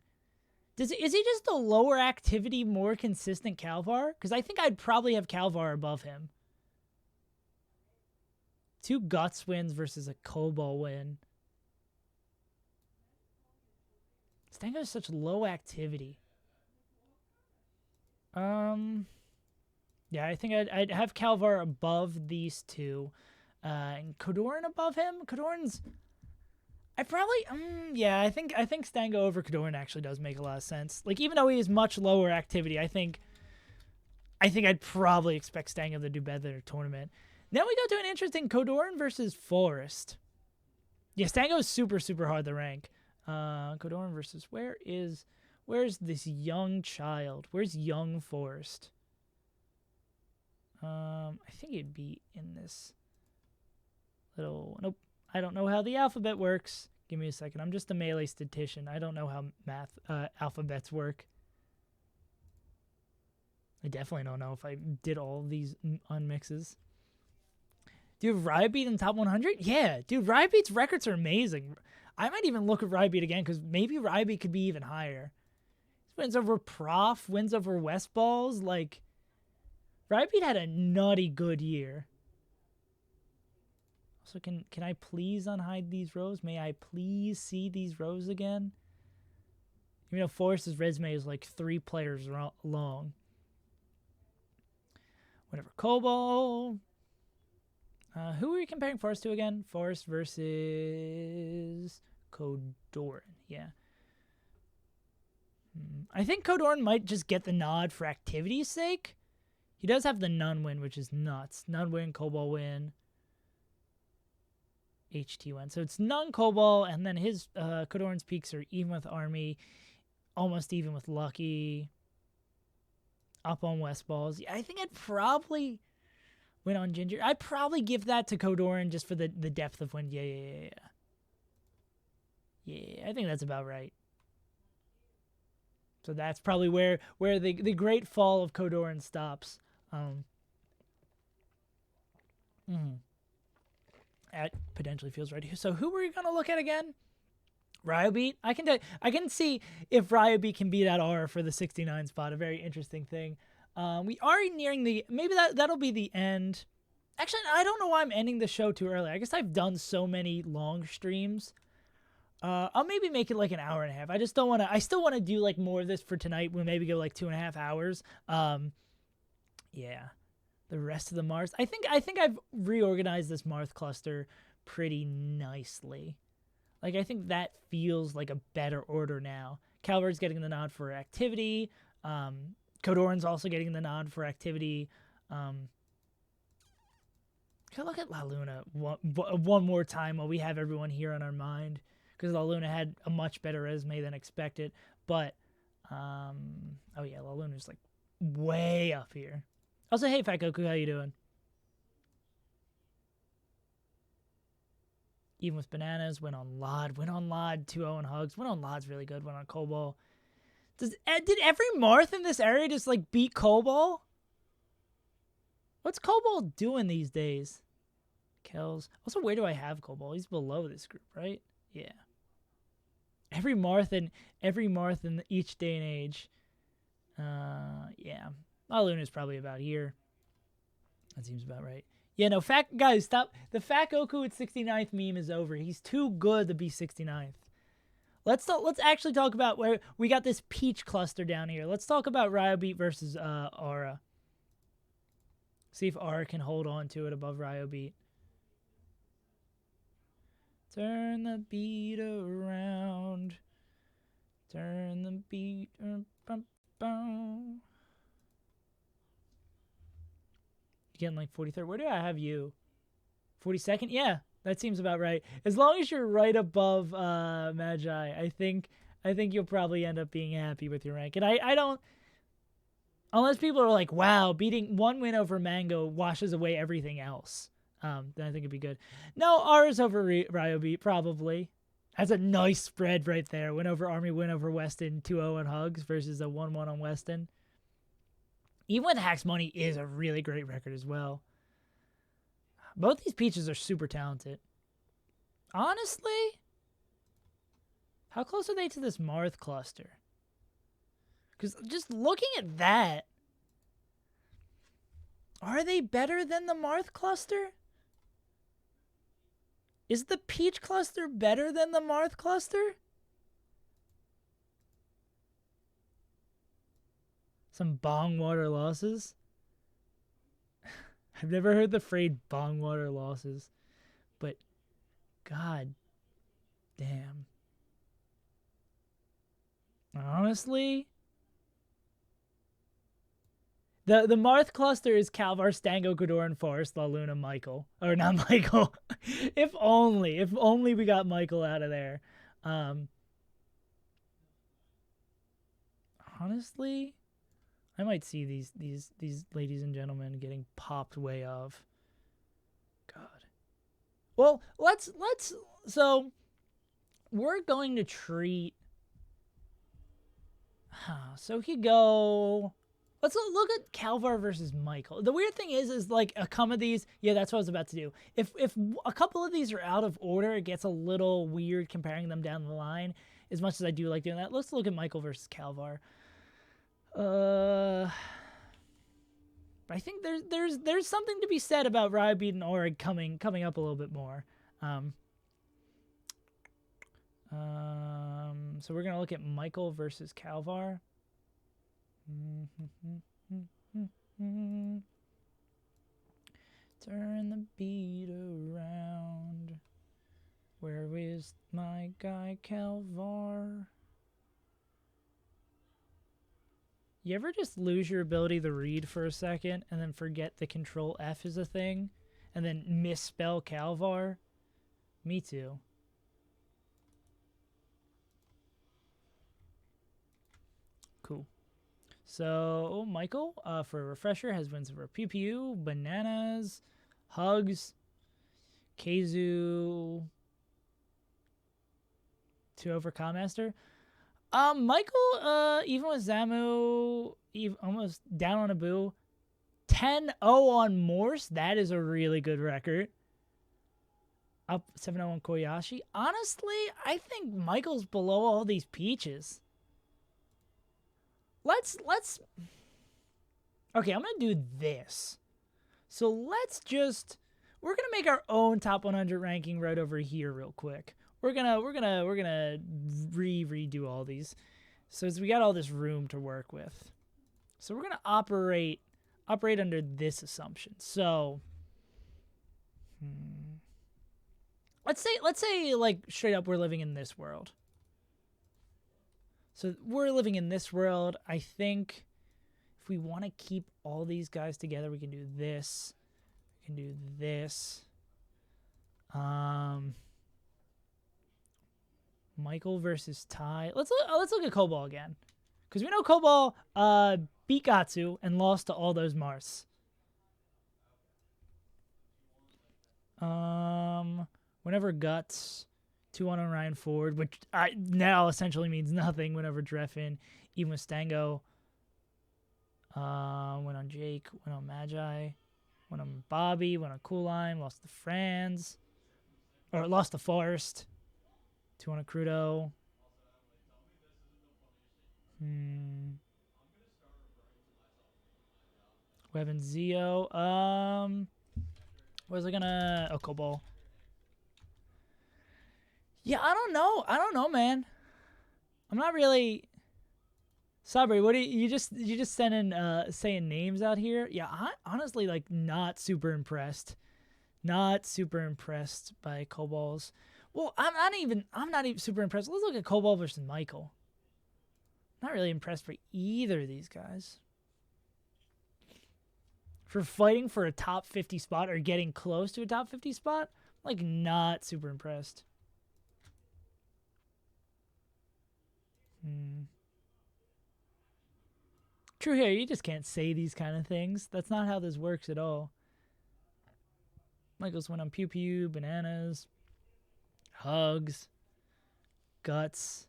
Is he just a lower activity, more consistent Kalvar? Because I think I'd probably have Kalvar above him. 2 Guts wins versus a Cobalt win. Stango has such low activity. Yeah, I think I'd have Calvar above these two, and Kodorin above him. Kodorin's, I probably, yeah, I think Stango over Kodorin actually does make a lot of sense. Like, even though he has much lower activity, I think I'd probably expect Stango to do better in a tournament. Then we go to an interesting Kodorin versus Forest. Yeah, Stango is super, super hard to rank. Kodorin versus, where's this young child? Where's young Forest? I think it'd be in this little, nope. I don't know how the alphabet works. Give me a second. I'm just a melee statistician. I don't know how alphabets work. I definitely don't know if I did all of these unmixes. Do you have Rybeat in top 100? Yeah, dude, Rybeat's records are amazing. I might even look at Rybeat again because maybe Rybeat could be even higher. Wins over Prof, wins over Westballs. Like, Rybeat had a nutty good year. Also, can I please unhide these rows? May I please see these rows again? Even though Forrest's resume is like 3 players long. Whatever. Cobalt. Who are we comparing Forrest to again? Forrest versus Kodorin. Yeah. I think Kodorin might just get the nod for activity's sake. He does have the Nun win, which is nuts. Nun win, Cobalt win, HT win. So it's Nun, Cobalt, and then his Kodorin's peaks are even with Army, almost even with Lucky, up on Westballs. Yeah, I think I'd probably win on Ginger. I'd probably give that to Kodorin just for the depth of win. Yeah. Yeah, I think that's about right. So that's probably where the great fall of Kodorin stops. That potentially feels right here. So who were you gonna look at again? Ryobeat. I can see if Ryobeat can beat that R for the 69 spot. A very interesting thing. We are nearing the, maybe that'll be the end. Actually, I don't know why I'm ending the show too early. I guess I've done so many long streams. I'll maybe make it like an hour and a half. I just don't want to. I still want to do like more of this for tonight. We'll maybe go like 2.5 hours. Yeah. The rest of the Marth. I think I've reorganized this Marth cluster pretty nicely. Like, I think that feels like a better order now. Calvert's getting the nod for activity. Kodorin's also getting the nod for activity. Can I look at La Luna one more time while we have everyone here on our mind? Because La Luna had a much better resume than expected. But, oh yeah, La Luna's like way up here. Also, hey, Fat Goku, how you doing? Even with Bananas, win on Lod, 2-0 on Hugs. Win on Lod's really good, win on Cobalt. Did every Marth in this area just, like, beat Cobalt? What's Cobalt doing these days? Kells. Also, where do I have Cobalt? He's below this group, right? Yeah. Every Marth in each day and age. Yeah. La Luna's probably about here. That seems about right. Yeah, no, guys, stop. The Fat Goku at 69th meme is over. He's too good to be 69th. Let's actually talk about where we got this Peach cluster down here. Let's talk about Ryobeat versus Aura. See if Aura can hold on to it above Ryobeat. Turn the beat around. Turn the beat around. Getting like 43rd. Where do I have you? 42nd? Yeah, that seems about right. As long as you're right above Magi, I think you'll probably end up being happy with your rank. And I don't, unless people are like, wow, beating one win over Mango washes away everything else. Then I think it'd be good. No, R's over Ryobeat, probably. That's a nice spread right there. Win over Army, win over Weston, 2-0 on Hugs versus a 1-1 on Weston. Even with Hacks Money is a really great record as well. Both these Peaches are super talented. Honestly, how close are they to this Marth cluster? Because just looking at that, are they better than the Marth cluster? Is the Peach cluster better than the Marth cluster? Some bong water losses. I've never heard the phrase bong water losses, but god damn. Honestly, the Marth cluster is Calvar, Stango, Godor, and Forrest, La Luna, Michael. Or not Michael. If only we got Michael out of there. Honestly, I might see these ladies and gentlemen getting popped way off. God. Well, let's so we're going to treat. So he go. Let's look at Calvar versus Michael. The weird thing is like a couple of these. Yeah, that's what I was about to do. If a couple of these are out of order, it gets a little weird comparing them down the line. As much as I do like doing that, let's look at Michael versus Calvar. But I think there's something to be said about Rybeat and Orig coming up a little bit more. So we're gonna look at Michael versus Calvar. Turn the beat around. Where is my guy Calvar? You ever just lose your ability to read for a second and then forget the Control F is a thing and then misspell Calvar? Me too. Cool. So Michael, for a refresher, has wins over Pew Pew, Bananas, Hugs, Keizu, 2 over Commaster. Michael, even with Zamu, almost down on Abu, 10-0 on Morse. That is a really good record. Up 7-0 on Koyashi. Honestly, I think Michael's below all these peaches. Let's okay, I'm gonna do this. So we're gonna make our own top 100 ranking right over here real quick. We're gonna redo all these, so as we got all this room to work with. So we're gonna operate under this assumption. So, let's say like straight up we're living in this world. So we're living in this world. I think if we want to keep all these guys together, we can do this. We can do this. Michael versus Ty. Let's look at Cobalt again, because we know Cobalt beat Gatsu and lost to all those Mars. Whenever Guts 2-1 on Ryan Ford, which now essentially means nothing. Whenever Dreffin, even with Stango, went on Jake, went on Magi, went on Bobby, went on Cool Line, lost to Franz, or lost to Forrest. 2 on Crudo. Web and Zio. Was I gonna? Oh, Cobalt. Yeah, I don't know, man. I'm not really. Sabri, what do you just sending saying names out here? Yeah, I honestly like not super impressed. Not super impressed by Cobalt's. Well, I'm not even super impressed. Let's look at Cobalt versus Michael. Not really impressed by either of these guys. For fighting for a top 50 spot or getting close to a top 50 spot, like not super impressed. True here, you just can't say these kind of things. That's not how this works at all. Michael's went on Pew Pew, Bananas, Hugs, Guts.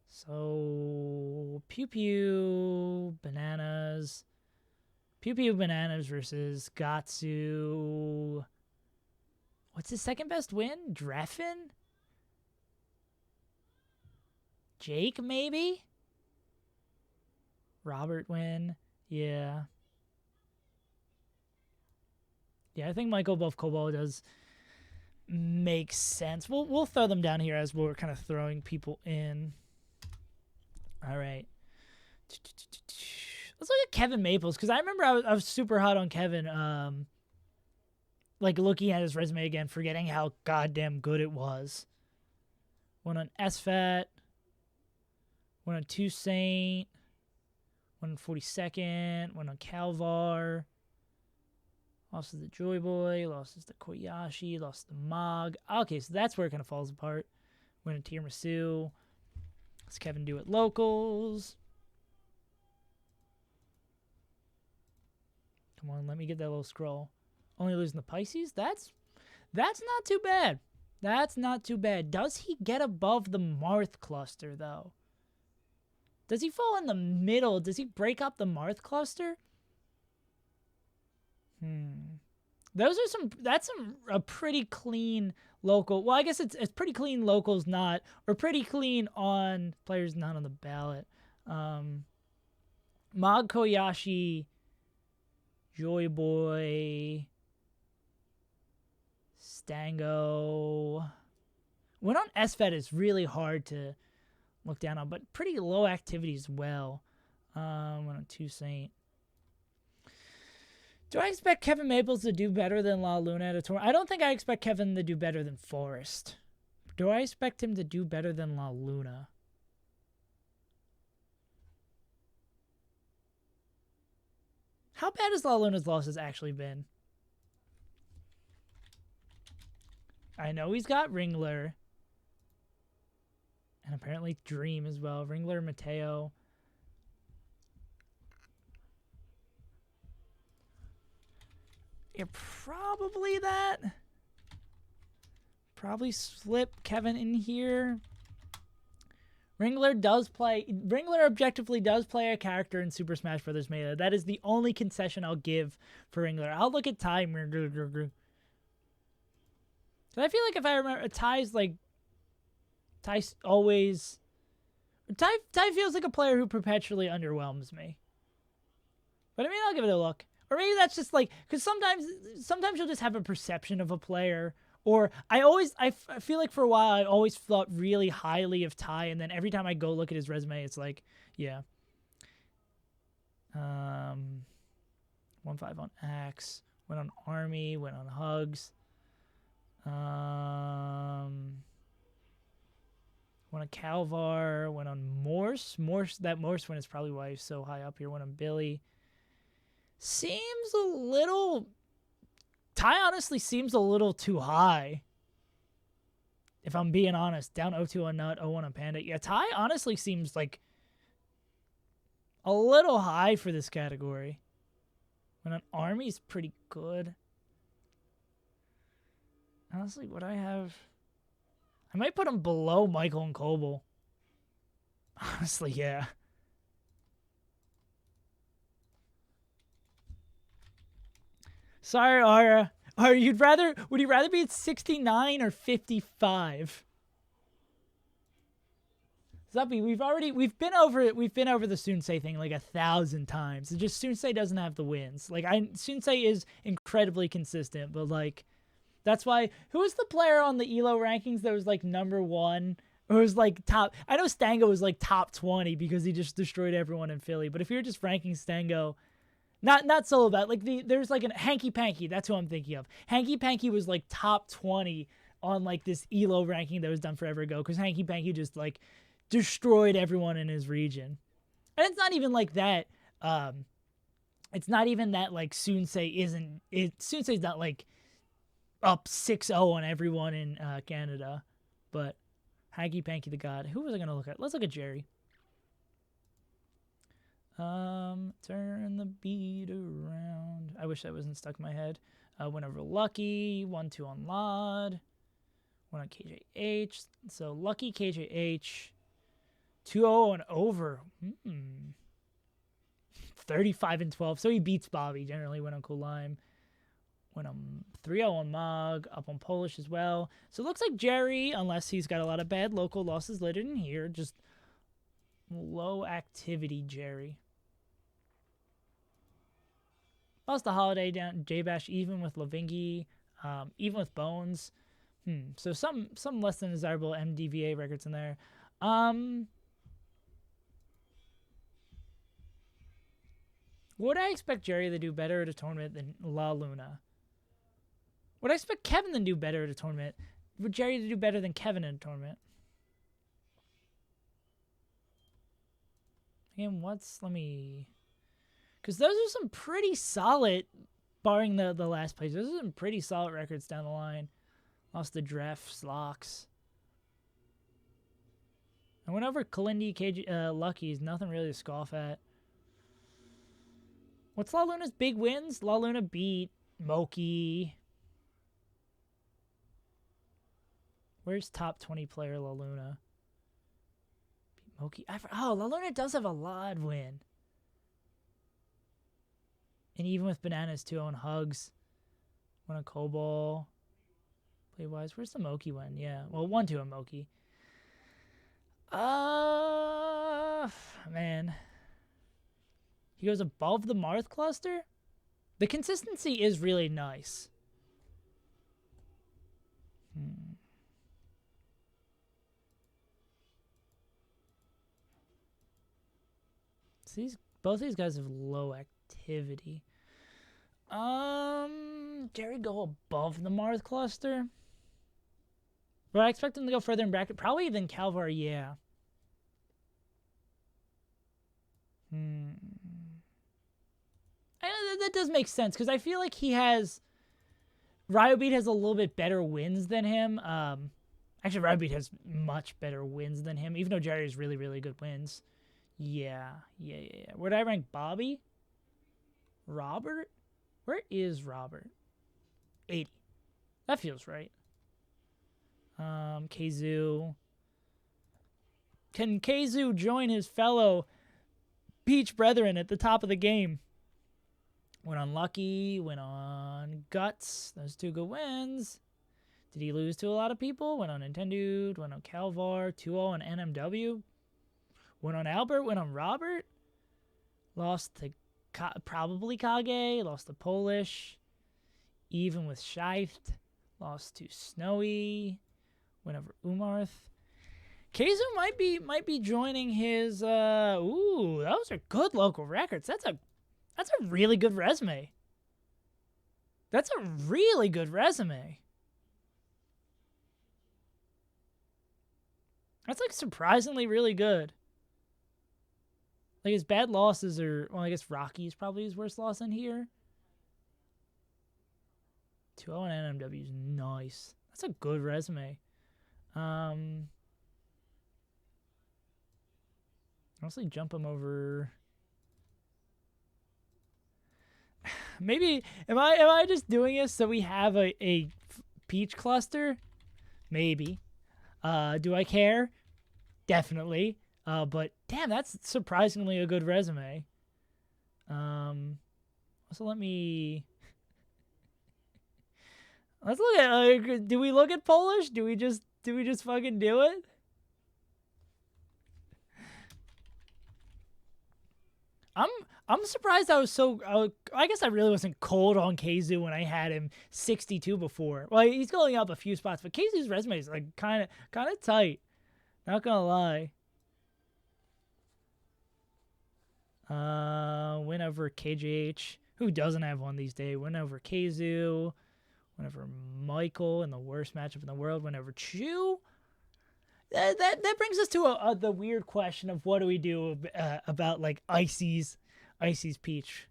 So Pew Pew, Bananas. Pew Pew Bananas versus Gatsu. What's his second best win? Dreffin? Jake, maybe? Robert win? Yeah. Yeah, I think Michael above Cobalt does Makes sense. We'll throw them down here as we're kind of throwing people in. All right. Let's look at Kevin Maples, because I remember I was super hot on Kevin. Like looking at his resume again, forgetting how goddamn good it was. Went on SFAT. Went on Toussaint. Went on 42nd. Went on Calvar. Lost to the Joy Boy. Lost to the Koyashi. Lost to the Mog. Okay, so that's where it kind of falls apart. Went on Tiramisu. What's Kevin do at locals? Come on, let me get that little scroll. Only losing the Pisces? That's not too bad. That's not too bad. Does he get above the Marth cluster, though? Does he fall in the middle? Does he break up the Marth cluster? That's a pretty clean local. Well, I guess it's pretty clean locals not, or pretty clean on players not on the ballot. Mag Koyashi, Joy Boy, Stango. When on SFET, it's really hard to look down on, but pretty low activity as well. When on Toussaint. Do I expect Kevin Maples to do better than La Luna at a tournament? I don't think I expect Kevin to do better than Forrest. Do I expect him to do better than La Luna? How bad has La Luna's losses actually been? I know he's got Ringler. And apparently Dream as well. Ringler, Mateo. Yeah, probably that. Probably slip Kevin in here. Ringler objectively does play a character in Super Smash Bros. Melee. That is the only concession I'll give for Ringler. I'll look at Ty. I feel like if I remember, Ty's always... Ty feels like a player who perpetually underwhelms me. But I mean, I'll give it a look. Or maybe that's just like, because sometimes you'll just have a perception of a player. Or I feel like for a while I always thought really highly of Ty, and then every time I go look at his resume, it's like, yeah. 1-5 on Axe, went on Army, went on Hugs. Went on Calvar, went on Morse. That Morse one is probably why he's so high up here. Went on Billy. Ty honestly seems a little too high. If I'm being honest. Down 0-2 on Nut, 0-1 on Panda. Yeah, Ty honestly seems like a little high for this category. When an Army's pretty good. Honestly, what I have... I might put him below Michael and Coble. Honestly, yeah. Sorry, Ara. Would you rather be at 69 or 55? Zuppy, we've been over the Sunsei thing like 1,000 times. It's just Sunsei doesn't have the wins. Like Sunsei is incredibly consistent, but like that's why who was the player on the ELO rankings that was like number 1? Or was like top. I know Stango was like top 20 because he just destroyed everyone in Philly. But if you're just ranking Stango, not solo bat, like there's like a Hanky Panky, that's who I'm thinking of. Hanky Panky was like top 20 on like this ELO ranking that was done forever ago because Hanky Panky just like destroyed everyone in his region. And it's not even like that. It's not even that like Sunsei's not like up 6-0 on everyone in Canada, but Hanky Panky the God. Who was I gonna look at? Let's look at Jerry. Turn the beat around. I wish that wasn't stuck in my head. Went over Lucky, 1-2 on Lod. Went on KJH. So Lucky KJH. 2-0 and over. 35 and 12. So he beats Bobby. Generally went on Cool Lime. Went on 3-0 on Mog. Up on Polish as well. So it looks like Jerry, unless he's got a lot of bad local losses later in here, just low activity Jerry. Lost the Holiday down J-Bash even with Lavingi, even with Bones. So some less than desirable MDVA records in there. Would I expect Jerry to do better at a tournament than La Luna? Would I expect Kevin to do better at a tournament? Would Jerry to do better than Kevin in a tournament? And let me... Because those are some pretty solid, barring the last place, those are some pretty solid records down the line. Lost to Drefts, Locks. I went over Kalindi, Lucky's, nothing really to scoff at. What's La Luna's big wins? La Luna beat Moki. Where's top 20 player La Luna? Beat Moki. La Luna does have a live win. And even with Bananas 2-0 and Hugs. Won on Cobalt. Play-wise. Where's the Moki win? Yeah. Well, 1-2 on Moki. Man. He goes above the Marth cluster? The consistency is really nice. So both these guys have low activity. Jerry go above the Marth cluster? But I expect him to go further in bracket. Probably than Calvar, yeah. That does make sense, because I feel like he has... Ryobeat has a little bit better wins than him. Actually, Ryobeat has much better wins than him, even though Jerry has really, really good wins. Yeah. Where did I rank Bobby? Robert? Where is Robert? 80. That feels right. Kazoo. Can Kazoo join his fellow Peach brethren at the top of the game? Went on Lucky, went on Guts. Those two good wins. Did he lose to a lot of people? Went on Nintendo, went on Calvar, 2-0 on NMW. Went on Albert, went on Robert. Lost to probably Kage, lost to Polish. Even with Scheift. Lost to Snowy. Went over Umarth. Kazoo might be joining his ooh, those are good local records. That's a really good resume. That's a really good resume. That's like surprisingly really good. Like his bad losses are, well, I guess Rocky is probably his worst loss in here. 2-0 on NMW is nice. That's a good resume. Honestly, jump him over. Maybe am I just doing this so we have a Peach cluster? Maybe. Do I care? Definitely. But damn, that's surprisingly a good resume. Also, let's look at. Do we look at Polish? Do we just fucking do it? I'm surprised I was so. I guess I really wasn't cold on Kazoo when I had him 62 before. Well, he's going up a few spots, but Kazoo's resume is like kind of tight. Not gonna lie. Win over KJH. Who doesn't have one these days? Win over Kazoo. Win over Michael in the worst matchup in the world. Win over Chu. That brings us to the weird question of what do we do about like Icy's Peach.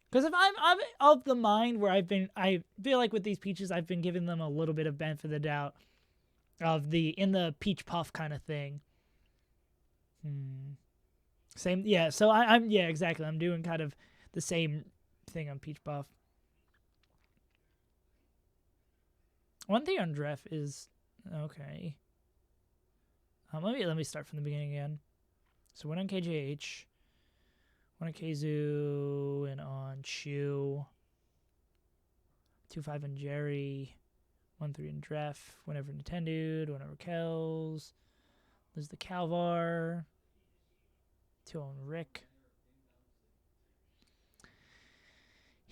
Because if I'm of the mind where I feel like with these Peaches I've been giving them a little bit of benefit of the doubt of in the Peach Puff kind of thing. Same, yeah. So I'm yeah, exactly. I'm doing kind of the same thing on Peach Puff. One thing on Dref is okay. Let me start from the beginning again. So went on KJH, went on Kazoo, and on Chu. 2-5 on Jerry, 1-3 on Dref, went over Nintendo, went over Kells, lose the Calvar, 2 on Rick.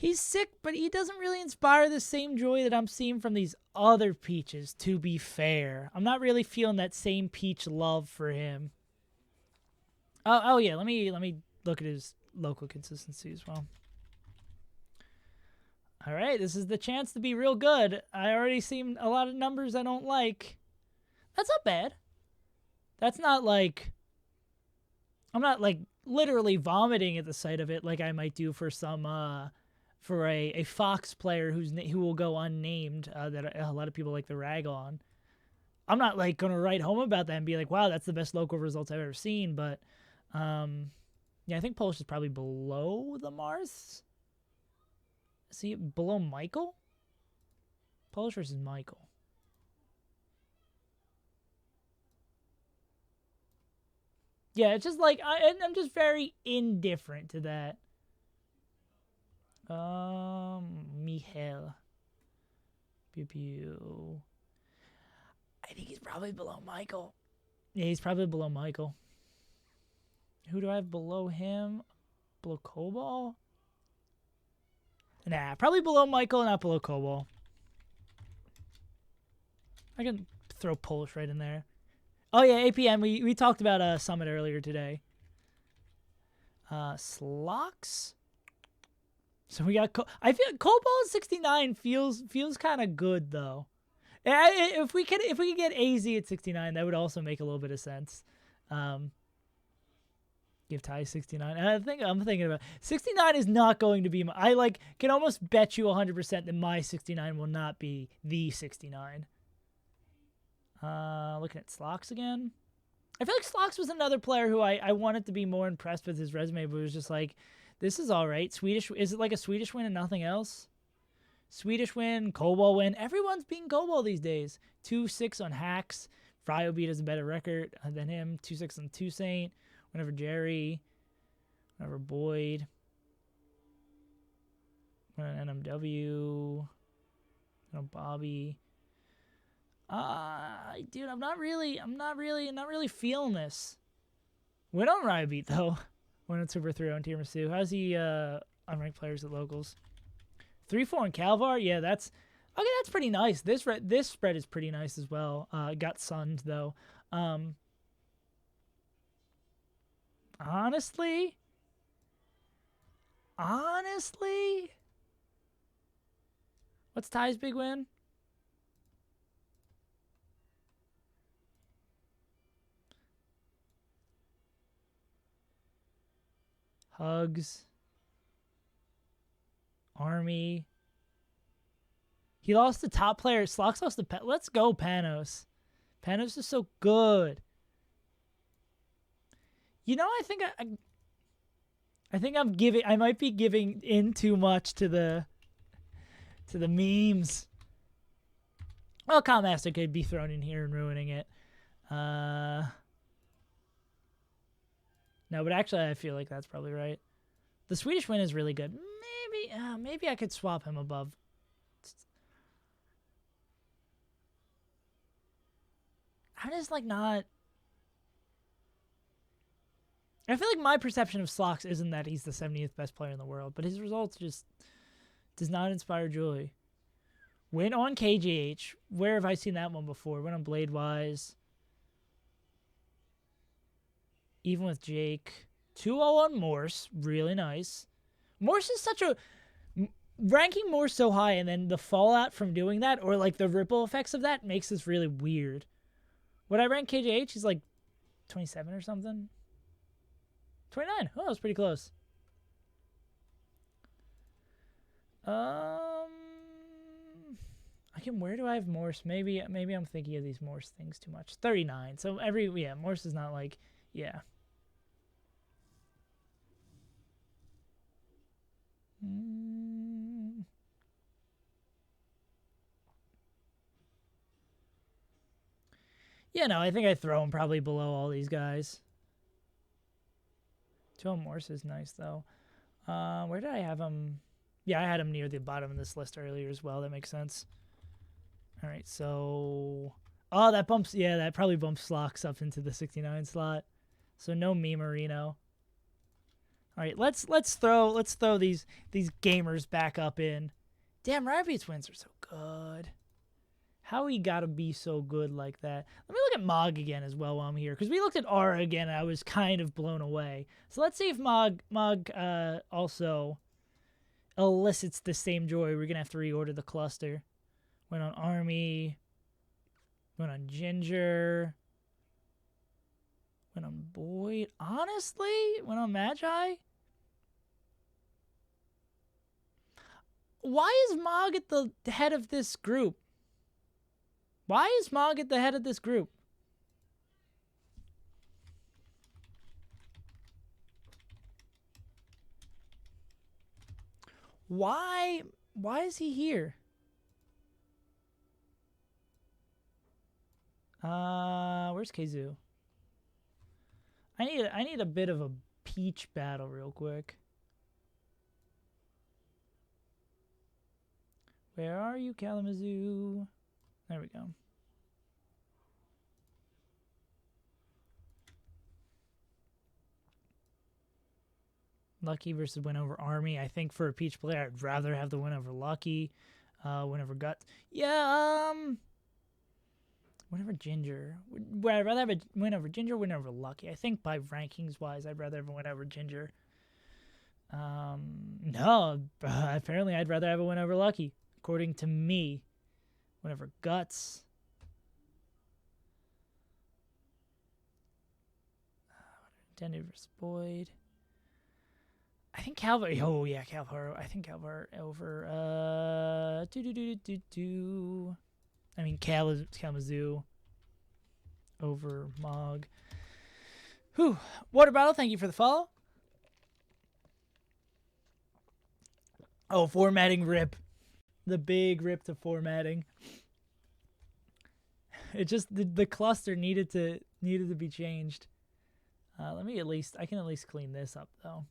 He's sick, but he doesn't really inspire the same joy that I'm seeing from these other Peaches, to be fair. I'm not really feeling that same Peach love for him. Oh yeah, let me look at his local consistency as well. All right, this is the chance to be real good. I already seen a lot of numbers I don't like. That's not bad. That's not like... I'm not like literally vomiting at the sight of it like I might do for some for a Fox player who will go unnamed that a lot of people like to rag on. I'm not like gonna write home about that and be like, wow, that's the best local results I've ever seen. But yeah, I think Polish is probably below the Mars. Is he below Michael? Polish versus Michael. Yeah, it's just like I'm just very indifferent to that. Michael. Pew pew. I think he's probably below Michael. Yeah, he's probably below Michael. Who do I have below him? Below Cobalt? Nah, probably below Michael, not below Cobalt. I can throw Polish right in there. Oh yeah, APM. We talked about Summit earlier today. Slocks. So we got. I feel Cobalt 69 feels kind of good though. If we could get AZ at 69, that would also make a little bit of sense. Give Ty 69. I'm thinking about 69 is not going to be. I can almost bet you 100% that my 69 will not be the 69. Looking at Slocks again. I feel like Slocks was another player who I wanted to be more impressed with his resume, but it was just like, this is all right. Swedish, is it like a Swedish win and nothing else? Swedish win, Cobalt win. Everyone's beating Cobalt these days. 2-6 on Hacks. Fryobeat has a better record than him. 2-6 on Toussaint. Whenever Jerry. Whenever Boyd. Whenever NMW. Bobby. Dude, I'm not really feeling this. Win on Ryobeat though. Win on Super 3 on Tiramisu. How's he unranked players at locals? 3-4 on Calvar. Yeah, that's okay. That's pretty nice. This spread is pretty nice as well. Got sunned though. Honestly, what's Ty's big win? Hugs. Army. He lost the top player. Slocks lost the let's go, Panos. Panos is so good. You know, I think I might be giving in too much to the memes. Well, Calmaster could be thrown in here and ruining it. No, but actually I feel like that's probably right. The Swedish win is really good. Maybe I could swap him above. I'm just like not. I feel like my perception of Slocks isn't that he's the 70th best player in the world, but his results just does not inspire joy. Win on KGH. Where have I seen that one before? Win on Bladewise. Even with Jake. 2-0 on Morse. Really nice. Morse is such a... Ranking Morse so high and then the fallout from doing that, or like the ripple effects of that, makes this really weird. Would I rank KJH? He's like 27 or something. 29. Oh, that's pretty close. Where do I have Morse? Maybe I'm thinking of these Morse things too much. 39. So Morse is not like, yeah. Yeah, no, I think I throw him probably below all these guys. 2 Morse is nice, though. Where did I have him? Yeah, I had him near the bottom of this list earlier as well. That makes sense. All right, so... Oh, that bumps... Yeah, that probably bumps Slocks up into the 69 slot. So no me Marino. All right, let's throw these gamers back up in. Damn, Rabbit's wins are so good. How he gotta be so good like that? Let me look at Mog again as well while I'm here, because we looked at Aura again and I was kind of blown away. So let's see if Mog also elicits the same joy. We're gonna have to reorder the cluster. Went on Army. Went on Ginger. Went on Boyd. Honestly, went on Magi. Why is Mog at the head of this group? Why is Mog at the head of this group? Why is he here? Where's Kazoo? I need a bit of a Peach battle real quick. Where are you, Kalamazoo? There we go. Lucky versus win over Army. I think for a Peach player, I'd rather have the win over Lucky. Win over Guts. Yeah, win over Ginger. Would I rather have a win over Ginger, win over Lucky? I think by rankings wise, I'd rather have a win over Ginger. No, apparently I'd rather have a win over Lucky, according to me. Win over Guts. Intended versus Boyd. I think Calvar. Oh yeah, Calvar. I think Calvar over. I mean Kalamazoo over Mog. Whew. Water Bottle, thank you for the follow. Oh, formatting rip. The big rip to formatting. It just the cluster needed to be changed. Let me I can at least clean this up though.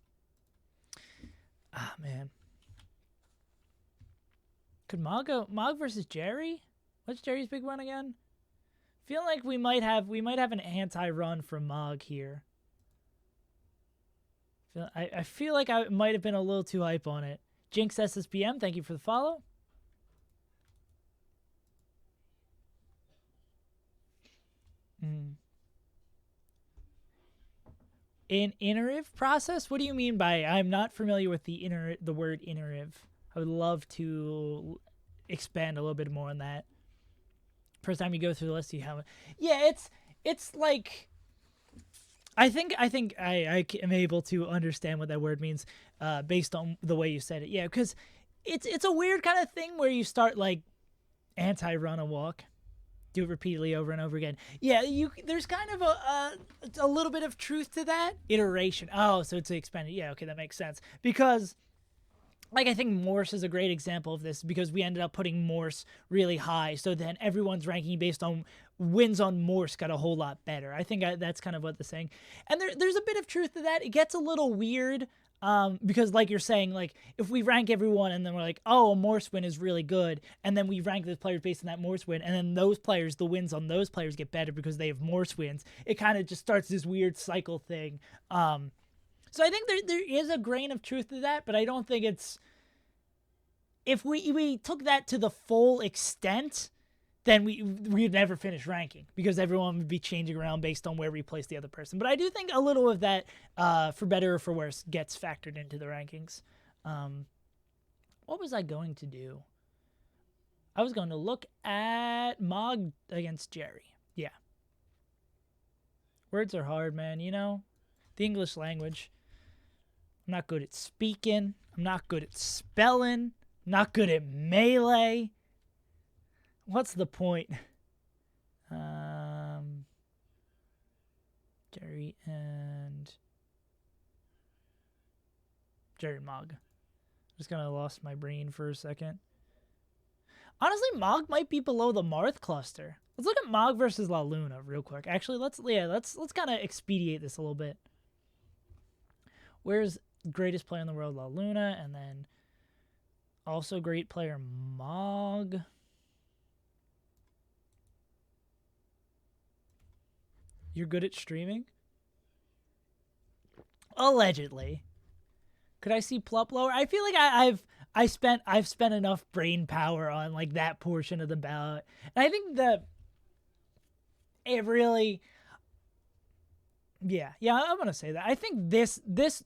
Ah man. Could Mog versus Jerry? What's Jerry's big run again? Feel like we might have an anti-run from Mog here. I feel like I might have been a little too hype on it. Jinx SSPM, thank you for the follow. An iterative process? What do you mean by? I'm not familiar with the word iterative. I would love to expand a little bit more on that. First time you go through the list, you have it. Yeah, it's like I think I am able to understand what that word means based on the way you said it. Yeah, because it's a weird kind of thing where you start like anti-run a walk, do it repeatedly over and over again. Yeah, there's kind of a little bit of truth to that. Iteration. Oh, so it's expanded. Yeah, okay, that makes sense. Because like I think Morse is a great example of this because we ended up putting Morse really high, so then everyone's ranking based on wins on Morse got a whole lot better. I think that's kind of what they're saying. And there's a bit of truth to that. It gets a little weird because like you're saying, like if we rank everyone and then we're like, oh, a Morse win is really good, and then we rank the players based on that Morse win, and then those players, the wins on those players get better because they have Morse wins, it kind of just starts this weird cycle thing. So I think there is a grain of truth to that, but I don't think it's... If we took that to the full extent, then we'd never finish ranking because everyone would be changing around based on where we place the other person. But I do think a little of that, for better or for worse, gets factored into the rankings. What was I going to do? I was going to look at Mog against Jerry. Yeah. Words are hard, man, you know? The English language. I'm not good at speaking. I'm not good at spelling. I'm not good at Melee. What's the point? Jerry and Mog. Just kind of lost my brain for a second. Honestly, Mog might be below the Marth cluster. Let's look at Mog versus La Luna real quick. Actually, let's kind of expedite this a little bit. Where's greatest player in the world? La Luna, and then also great player Mog. You're good at streaming? Allegedly. Could I see Plup lower? I feel like I've spent enough brain power on like that portion of the ballot. And I think that it really, yeah, I'm gonna say that. I think this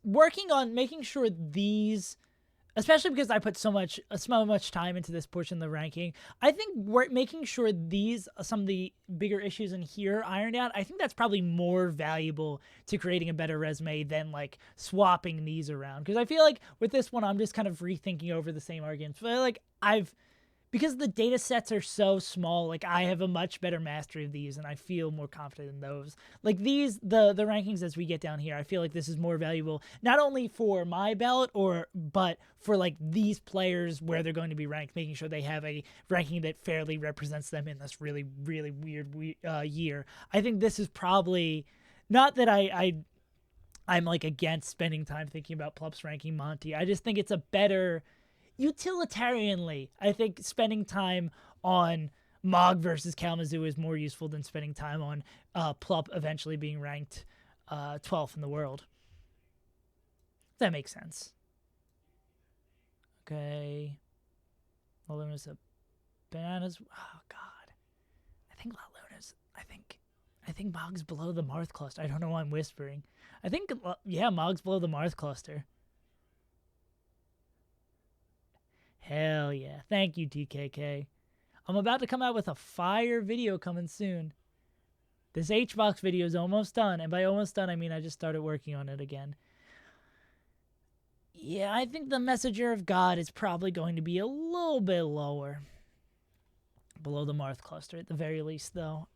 working on making sure these, especially because I put so much time into this portion of the ranking, I think we're making sure these, some of the bigger issues in here ironed out. I think that's probably more valuable to creating a better resume than like swapping these around. Because I feel like with this one, I'm just kind of rethinking over the same arguments. But like because the data sets are so small, like I have a much better mastery of these and I feel more confident in those. Like these, the rankings as we get down here, I feel like this is more valuable, not only for my ballot but for like these players where they're going to be ranked, making sure they have a ranking that fairly represents them in this really, really weird year. I think this is probably, not that I'm like against spending time thinking about Plup's ranking Monty. I just think it's a better, utilitarianly, I think spending time on Mog versus Kalamazoo is more useful than spending time on Plup eventually being ranked 12th in the world. That makes sense. Okay. La Luna's a bananas. Oh God. I think La Luna's. I think Mog's below the Marth cluster. I don't know why I'm whispering. I think Mog's below the Marth cluster. Hell yeah. Thank you, TKK. I'm about to come out with a fire video coming soon. This HBox video is almost done. And by almost done, I mean I just started working on it again. Yeah, I think the Messenger of God is probably going to be a little bit lower. Below the Marth cluster at the very least, though.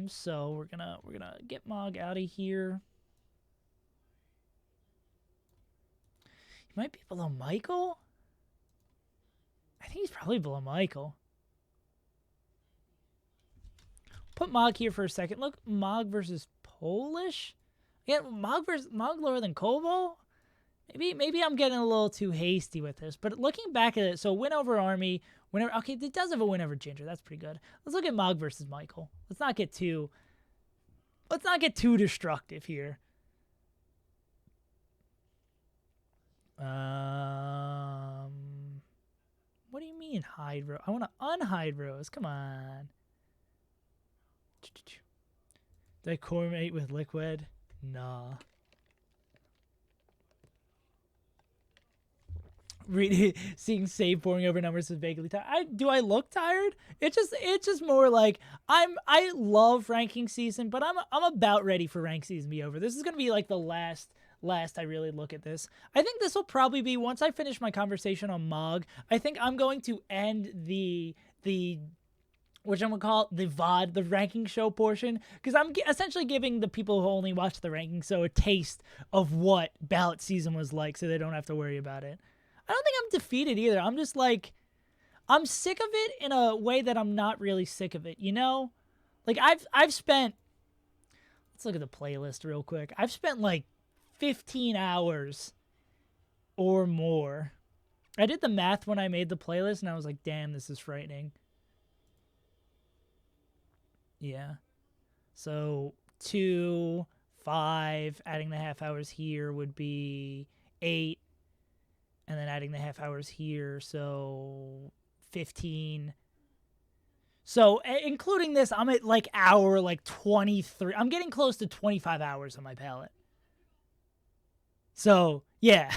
So we're gonna get Mog out of here. He might be below Michael? I think he's probably below Michael. Put Mog here for a second. Look, Mog versus Polish? Yeah, Mog lower than Koval? Maybe I'm getting a little too hasty with this. But looking back at it, so win over Army, okay, it does have a win over Ginger. That's pretty good. Let's look at Mog versus Michael. Let's not get too destructive here. What do you mean hide Rose? I want to unhide Rose. Come on. Did I correlate with Liquid? Nah. Seeing save pouring over numbers is vaguely tired. Do I look tired? It's just more like I love ranking season, but I'm about ready for rank season to be over. This is gonna be like the last I really look at this. I think this will probably be, once I finish my conversation on Mog, I think I'm going to end the which I'm gonna call the VOD, the ranking show portion, because I'm essentially giving the people who only watch the ranking show a taste of what ballot season was like, so they don't have to worry about it. I don't think I'm defeated either. I'm just like, I'm sick of it in a way that I'm not really sick of it, you know? Like I've spent, let's look at the playlist real quick. I've spent like 15 hours or more. I did the math when I made the playlist and I was like, damn, this is frightening. Yeah. So 2, 5, adding the half hours here would be 8. And then adding the half hours here, so 15. So including this, I'm at like hour 23. I'm getting close to 25 hours on my palette. So yeah.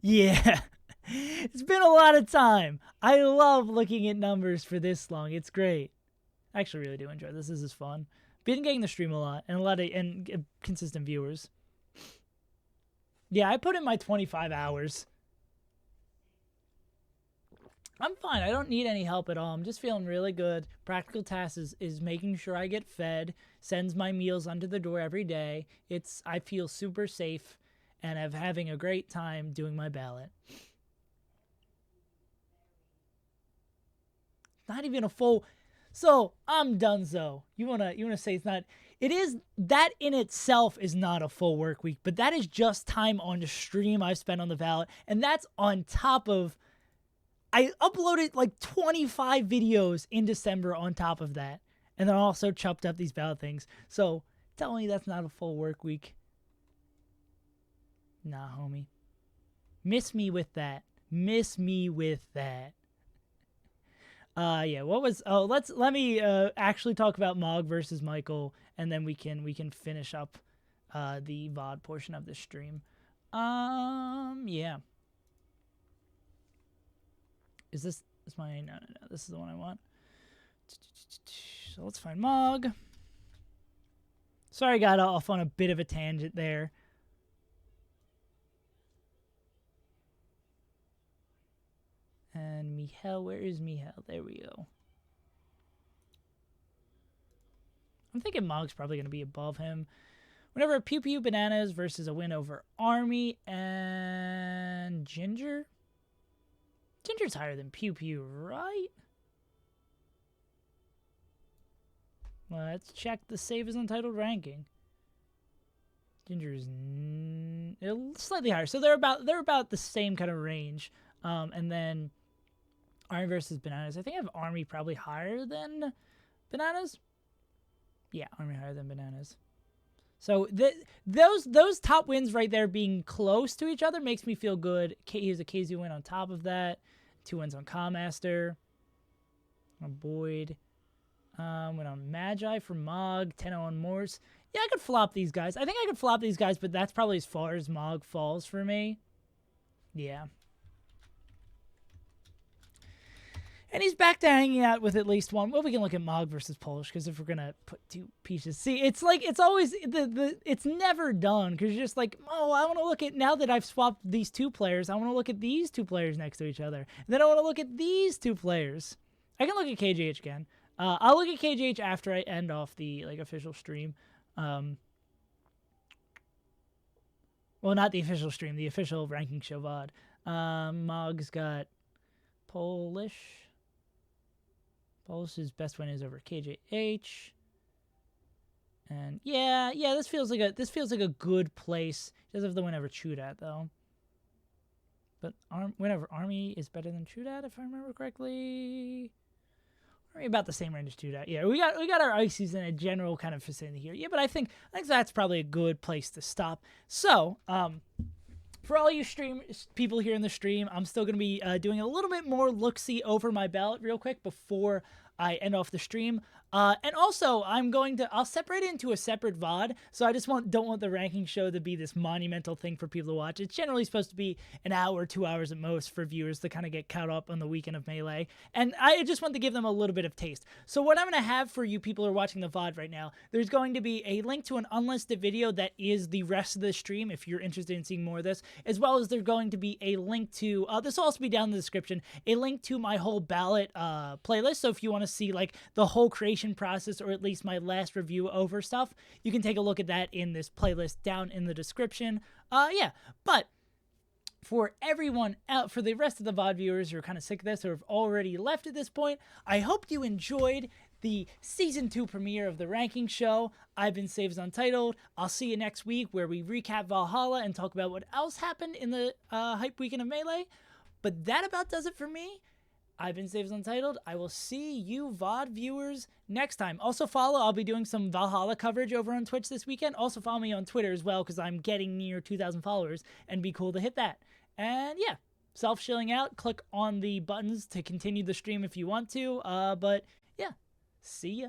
It's been a lot of time. I love looking at numbers for this long. It's great. I actually really do enjoy this. This is fun. Been getting the stream a lot and consistent viewers. Yeah, I put in my 25 hours. I'm fine. I don't need any help at all. I'm just feeling really good. Practical tasks is making sure I get fed, sends my meals under the door every day. I feel super safe, and I'm having a great time doing my ballot. Not even a full. So I'm donezo. You wanna say it's not? It is. That in itself is not a full work week, but that is just time on the stream I've spent on the ballot, and that's on top of. I uploaded like 25 videos in December on top of that. And then also chopped up these ballot things. So tell me that's not a full work week. Nah, homie. Miss me with that. Miss me with that. Yeah, what was... Oh, let me actually talk about Mog versus Michael, and then we can finish up the VOD portion of the stream. Yeah. Is my... No. This is the one I want. So let's find Mog. Sorry, got off on a bit of a tangent there. And Michel, where is Michel? There we go. I'm thinking Mog's probably going to be above him. Whenever Pew Pew Bananas versus a win over Army and Ginger. Ginger's higher than Pew Pew, right? Let's check the SaveAsUntitled ranking. Ginger's slightly higher, so they're about the same kind of range. And then Army versus Bananas. I think I have Army probably higher than Bananas. Yeah, Army higher than Bananas. So those top wins right there being close to each other makes me feel good. Here's a KZ win on top of that. 2 wins on Calmaster. On Boyd. Went on Magi for Mog. 10-0 on Morse. Yeah, I could flop these guys. I think I could flop these guys, but that's probably as far as Mog falls for me. Yeah. And he's back to hanging out with at least one. Well, we can look at Mog versus Polish, because if we're going to put 2 pieces. See, it's like, it's always, it's never done, because you're just like, oh, I want to look at, now that I've swapped these 2 players, I want to look at these 2 players next to each other. And then I want to look at these 2 players. I can look at KJH again. I'll look at KJH after I end off the, official stream. Well, not the official stream, the official ranking show VOD. Mog's got Polish's best win is over KJH. And yeah, this feels like a good place. He does have the win over Chudat though. But whenever Army is better than Chudat, if I remember correctly. Army about the same range as Chudat. Yeah, we got our ices in a general kind of vicinity here. Yeah, but I think that's probably a good place to stop. So, for all you people here in the stream, I'm still going to be doing a little bit more look-see over my ballot real quick before I end off the stream. And also, I'll separate it into a separate VOD, so I just don't want the ranking show to be this monumental thing for people to watch. It's generally supposed to be an hour, 2 hours at most for viewers to kind of get caught up on the weekend of Melee, and I just want to give them a little bit of taste. So what I'm going to have for you people who are watching the VOD right now, there's going to be a link to an unlisted video that is the rest of the stream if you're interested in seeing more of this, as well as there's going to be a link to, this will also be down in the description, a link to my whole ballot playlist, so if you want to see the whole creation process, or at least my last review over stuff, you can take a look at that in this playlist down in the description. Yeah, but for everyone out, for the rest of the VOD viewers who are kind of sick of this or have already left at this point, I hope you enjoyed the Season 2 premiere of the ranking show. I've been SaveAsUntitled. I'll see you next week where we recap Valhalla and talk about what else happened in the hype weekend of Melee. But that about does it for me. I've been SaveAsUntitled. I will see you VOD viewers next time. Also I'll be doing some Valhalla coverage over on Twitch this weekend. Also follow me on Twitter as well, because I'm getting near 2,000 followers, and be cool to hit that. And yeah, self-shilling out. Click on the buttons to continue the stream if you want to. But yeah, see ya.